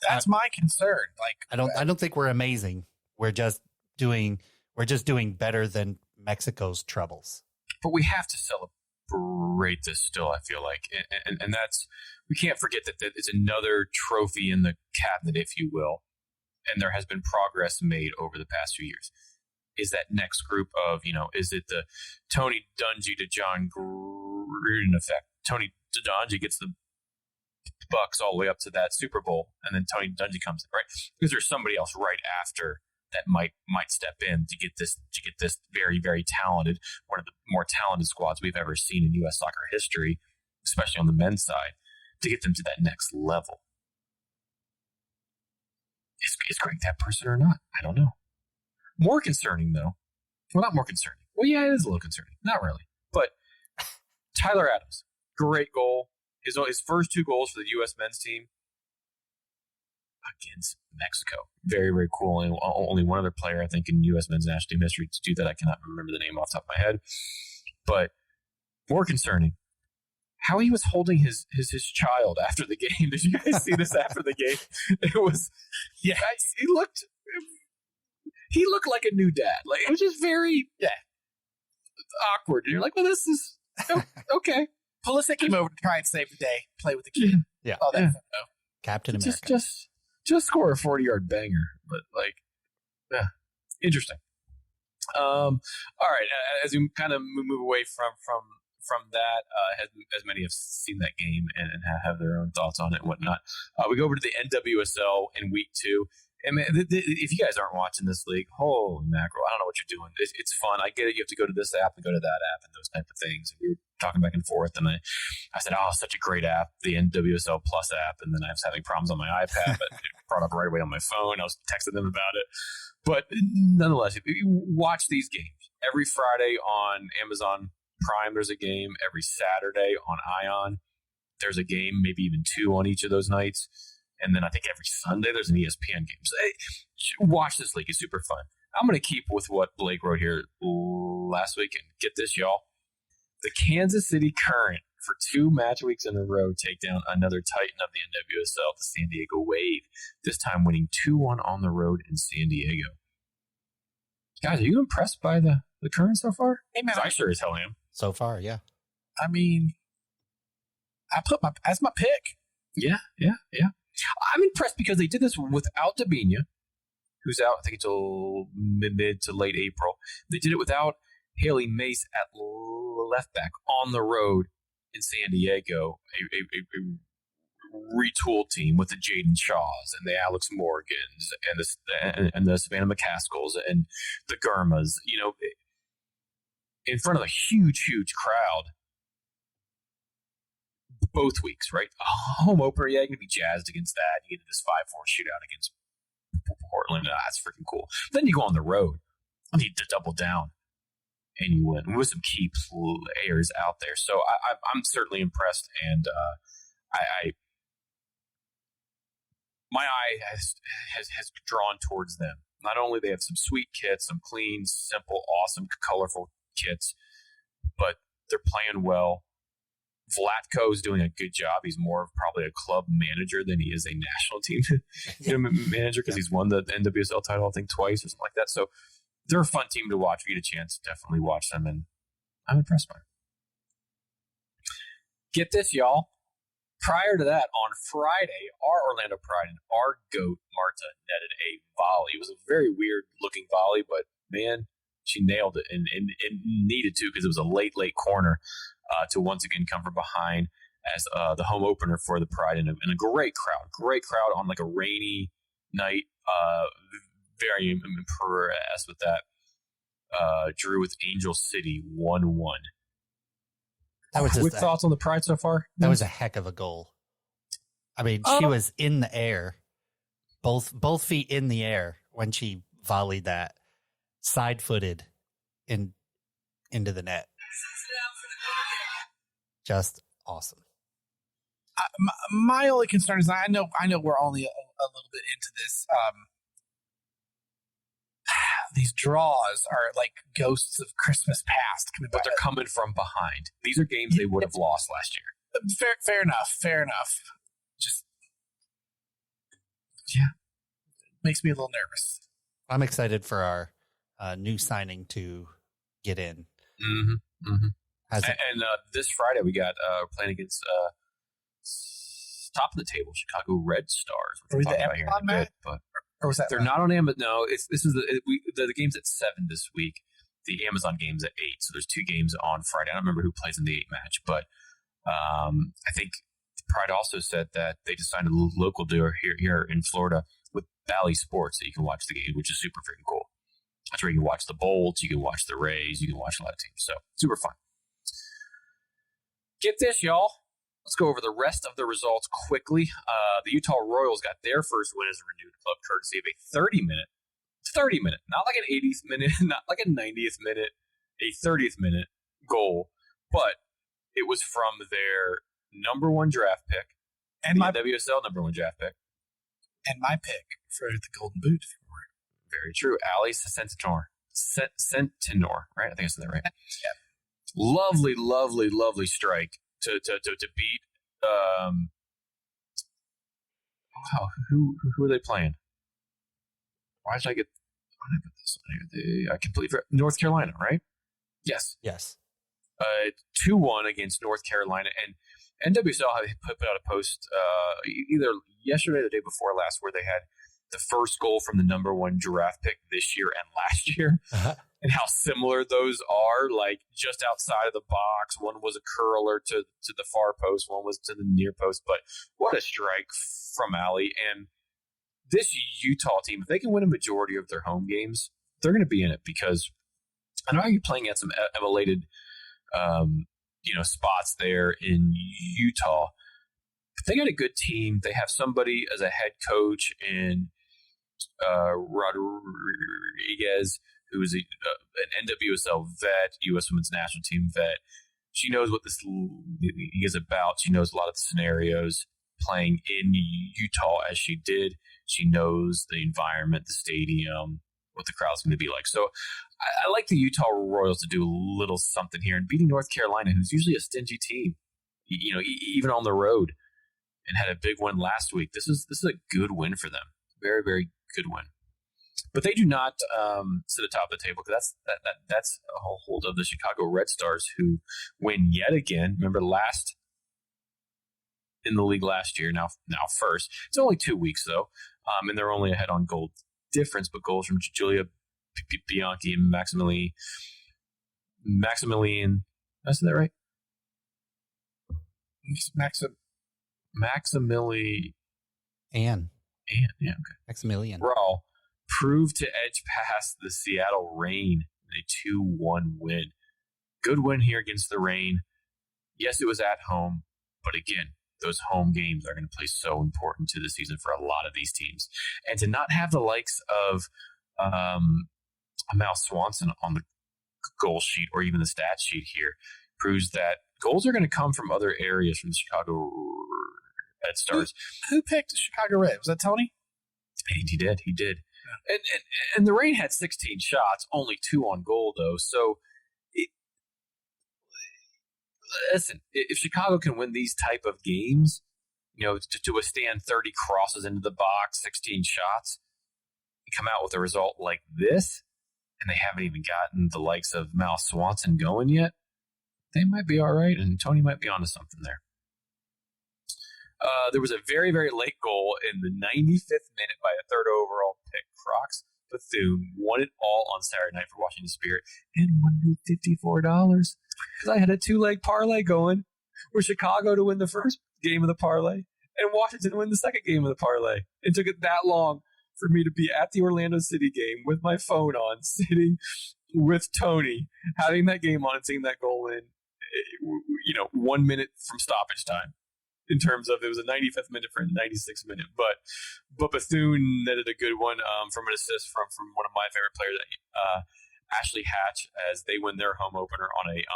that's my concern. Like, I don't think we're amazing. We're just doing better than Mexico's troubles. But we have to celebrate this still, I feel like. And that's, we can't forget that it's another trophy in the cabinet, if you will. And there has been progress made over the past few years. Is that next group of, is it the Tony Dungy to John Gruden effect? Tony Dungy gets the Bucks all the way up to that Super Bowl, and then Tony Dungy comes in, right? Because there's somebody else right after that might step in to get this very, very talented, one of the more talented squads we've ever seen in U.S. soccer history, especially on the men's side, to get them to that next level. Is Greg that person or not? I don't know. More concerning, though. Well, not more concerning. Well, yeah, it is a little concerning. Not really. But Tyler Adams, great goal. His first 2 goals for the U.S. men's team against Mexico. Very, very cool. And only one other player, I think, in U.S. men's national team history to do that. I cannot remember the name off the top of my head. But more concerning, how he was holding his child after the game. Did you guys see this after the game? It was, yeah, he looked like a new dad. Like, it was just very awkward. And you're like, well, this is okay. Pulisic came over to try and save the day, play with the kid. Yeah. Oh, that photo. Captain America. Just score a 40-yard banger. But, like, yeah, interesting. All right. As we kind of move away from that, as many have seen that game and have their own thoughts on it and whatnot, we go over to the NWSL in week 2. And man, if you guys aren't watching this league, holy mackerel, I don't know what you're doing. It's fun. I get it. You have to go to this app and go to that app and those type of things. And we were talking back and forth, and I said, oh, such a great app, the NWSL Plus app. And then I was having problems on my iPad, but it brought up right away on my phone. I was texting them about it. But nonetheless, if you watch these games, every Friday on Amazon Prime, there's a game. Every Saturday on Ion, there's a game, maybe even 2 on each of those nights. And then I think every Sunday there's an ESPN game. So, hey, watch this league. It's super fun. I'm going to keep with what Blake wrote here last week. And get this, y'all. The Kansas City Current, for 2 match weeks in a row, take down another titan of the NWSL, the San Diego Wave, this time winning 2-1 on the road in San Diego. Guys, are you impressed by the Current so far? Hey, man, I sure as hell am. So far, yeah. I mean, that's my pick. Yeah. I'm impressed because they did this without Dabinia, who's out, I think, until mid to late April. They did it without Haley Mace at left back on the road in San Diego, a retooled team with the Jaden Shaws and the Alex Morgans and the Savannah McCaskells and the Gurmas, in front of a huge crowd. Both weeks, right? A home opener, yeah, you're going to be jazzed against that. You get this 5-4 shootout against Portland. That's freaking cool. Then you go on the road. You need to double down, and you win with some key players out there. So I'm certainly impressed, and my eye has drawn towards them. Not only they have some sweet kits, some clean, simple, awesome, colorful kits, but they're playing well. Vlatko is doing a good job. He's more of probably a club manager than he is a national team manager because he's won the NWSL title, I think, twice or something like that. So they're a fun team to watch. If you get a chance, definitely watch them, and I'm impressed by them. Get this, y'all. Prior to that, on Friday, our Orlando Pride and our GOAT, Marta, netted a volley. It was a very weird-looking volley, but, man, she nailed it and needed to because it was a late corner. To once again come from behind as the home opener for the Pride and a great crowd on like a rainy night. Very impressed with that. Drew with Angel City 1-1. Quick thoughts on the Pride so far? That was a heck of a goal. I mean, she was in the air, both feet in the air when she volleyed that, side-footed into the net. Just awesome. My only concern is I know we're only a little bit into this. These draws are like ghosts of Christmas past, but they're coming from behind. These are games they would have lost last year. Fair enough. Just makes me a little nervous. I'm excited for our new signing to get in. Mm-hmm. Mm-hmm. And this Friday we got playing against top of the table Chicago Red Stars. Are we the Everton match? Or was that? They're not on Amazon. No, this is the game's at 7 this week. The Amazon game's at 8. So there's 2 games on Friday. I don't remember who plays in the 8 match, but I think Pride also said that they just signed a local deal here in Florida with Bally Sports that you can watch the game, which is super freaking cool. That's where you can watch the Bolts, you can watch the Rays, you can watch a lot of teams. So super fun. Get this, y'all. Let's go over the rest of the results quickly. The Utah Royals got their first win as a renewed club, courtesy of a 30-minute, not like an 80th minute, not like a 90th minute, a 30th minute goal, but it was from their number one draft pick, And the my NWSL number one draft pick. pick for the Golden Boot. Very true. Ali Centenor, right? I think I said that right. Yeah. Lovely, lovely, lovely strike to beat. Who are they playing? Why did I get? Why did I put this on here? I completely forgot. North Carolina, right? Yes. 2-1 against North Carolina, and NWSL put out a post either yesterday or the day before last where they had the first goal from the number one draft pick this year and last year, and how similar those are, like just outside of the box. One was a curler to the far post, one was to the near post, but what a strike from Ali. And this Utah team, if they can win a majority of their home games, they're going to be in it, because I know you're playing at some elevated spots there in Utah, but they got a good team. They have somebody as a head coach in Rodriguez, who is an NWSL vet, U.S. Women's National Team vet. She knows what this league is about. She knows a lot of the scenarios playing in Utah as she did. She knows the environment, the stadium, what the crowd's going to be like. So I like the Utah Royals to do a little something here, and beating North Carolina, who's usually a stingy team, even on the road, and had a big win last week. This is a good win for them. Very, very good win. But they do not sit atop the table, because that's a whole hold of the Chicago Red Stars, who win yet again. Remember in the league last year, now first. It's only 2 weeks though, and they're only ahead on goal difference, but goals from Julia Bianchi and Maximilian. Did I say that right? Maximilian. Yeah, okay. Maximilian. Raw proved to edge past the Seattle Reign in a 2-1 win. Good win here against the Reign. Yes, it was at home, but again, those home games are going to play so important to the season for a lot of these teams. And to not have the likes of Amal Swanson on the goal sheet or even the stat sheet here proves that goals are going to come from other areas from the Chicago Red Stars. Who picked Chicago Red? Was that Tony? He did. Yeah. And the Reign had 16 shots, only 2 on goal, though. So, listen, if Chicago can win these type of games, to withstand 30 crosses into the box, 16 shots, and come out with a result like this, and they haven't even gotten the likes of Mal Swanson going yet, they might be all right, and Tony might be onto something there. There was a very, very late goal in the 95th minute by a third overall pick. Crocs Bethune won it all on Saturday night for Washington Spirit and won me $54 because I had a 2-leg parlay going for Chicago to win the first game of the parlay and Washington to win the second game of the parlay. It took it that long for me to be at the Orlando City game with my phone on, sitting with Tony, having that game on and seeing that goal in, 1 minute from stoppage time. In terms of, it was a 95th minute for a 96th minute, but Bethune netted a good one from an assist from one of my favorite players, Ashley Hatch, as they win their home opener on a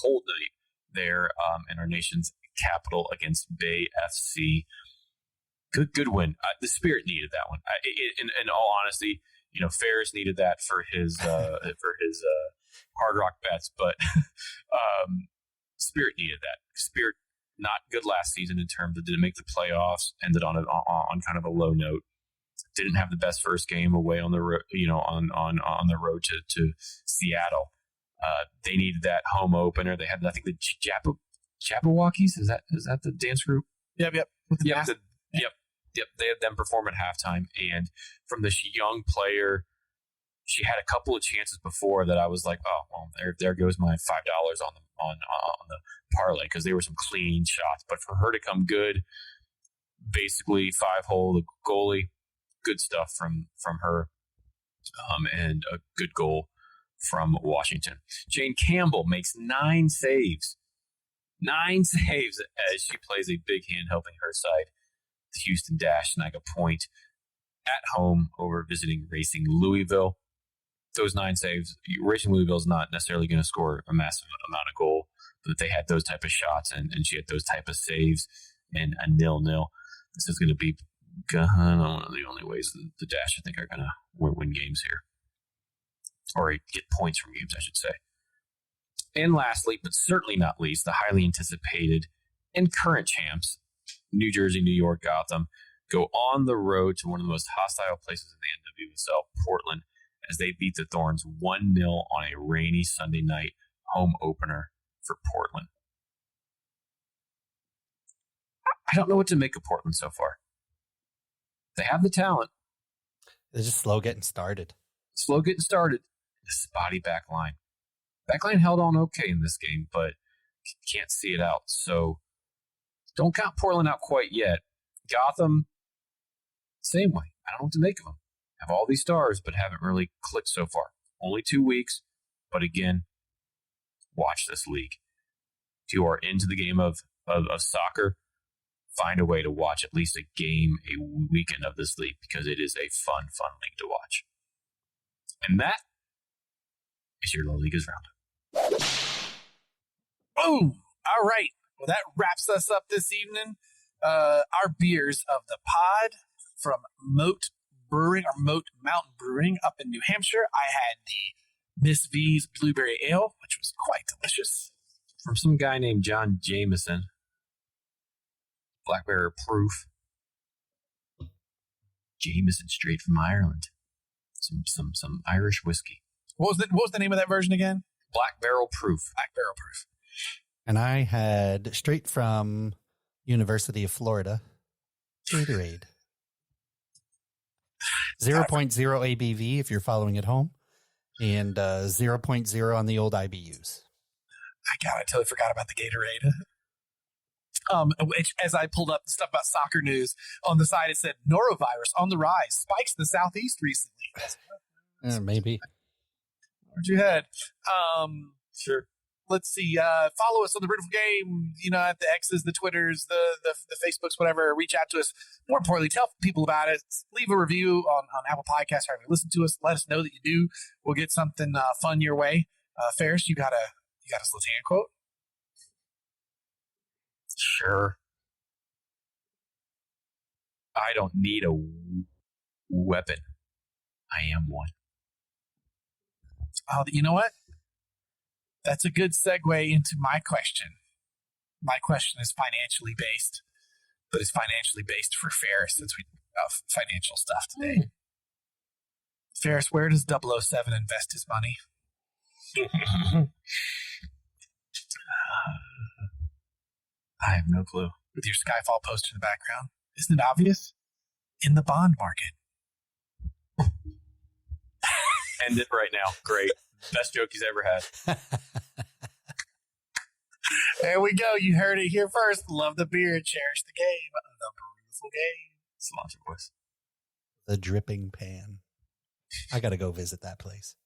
cold night there in our nation's capital against Bay FC. Good win. The Spirit needed that one. In all honesty, Ferris needed that for his Hard Rock bets, but Spirit needed that. Spirit. Not good last season in terms of didn't make the playoffs, ended on kind of a low note. Didn't have the best first game away on the road, on the road to Seattle. They needed that home opener. They had, I think, the Jeapoardy. Is that the dance group? Yep. Yep. They had them perform at halftime, and from this young player, she had a couple of chances before that I was like, oh, well, there goes my $5 on the parlay, because they were some clean shots. But for her to come good, basically 5-hole, the goalie, good stuff from her, and a good goal from Washington. Jane Campbell makes 9 saves. 9 saves as she plays a big hand helping her side, the Houston Dash, snag a point at home over visiting Racing Louisville. Those 9 saves, Racing Louisville is not necessarily going to score a massive amount of goal, but they had those type of shots and she had those type of saves and a 0-0. This is going to be one of the only ways the Dash, I think, are going to win games here. Or get points from games, I should say. And lastly, but certainly not least, the highly anticipated and current champs, New Jersey, New York, Gotham, go on the road to one of the most hostile places in the NWSL, Portland, as they beat the Thorns 1-0 on a rainy Sunday night home opener for Portland. I don't know what to make of Portland so far. They have the talent. They're just slow getting started. The spotty back line. Backline held on okay in this game, but can't see it out. So don't count Portland out quite yet. Gotham, same way. I don't know what to make of them. Have all these stars, but haven't really clicked so far. Only 2 weeks, but again, watch this league. If you are into the game of soccer, find a way to watch at least a game, a weekend of this league, because it is a fun league to watch. And that is your La Liga's Roundup. Boom! All right. Well, that wraps us up this evening. Our beers of the pod from Moat Brewing, or Moat Mountain Brewing up in New Hampshire. I had the Miss V's Blueberry Ale, which was quite delicious. From some guy named John Jameson. Black Bear Proof. Jameson straight from Ireland. Some Irish whiskey. What was the name of that version again? Black Barrel Proof. Black Barrel Proof. And I had straight from University of Florida, Gatorade. 0.0 ABV if you're following at home, and 0.0 on the old IBUs. I totally forgot about the Gatorade. Which, as I pulled up the stuff about soccer news, on the side it said norovirus on the rise, spikes in the southeast recently. Maybe. Where'd you head? Sure. Let's see. Follow us on the Beautiful Game. At the X's, the Twitters, the Facebooks, whatever. Reach out to us. More importantly, tell people about it. Leave a review on Apple Podcasts. However you listen to us, let us know that you do. We'll get something fun your way. Ferris, you got a Zlatan quote? Sure. I don't need a weapon. I am one. Oh, you know what? That's a good segue into my question. My question is financially based, but it's financially based for Ferris since we have financial stuff today. Ferris, where does 007 invest his money? I have no clue. With your Skyfall poster in the background. Isn't it obvious? In the bond market. End it right now. Great. Best joke he's ever had. There we go. You heard it here first. Love the beer. Cherish the game. The beautiful game. Cilantro boys. The dripping pan. I got to go visit that place.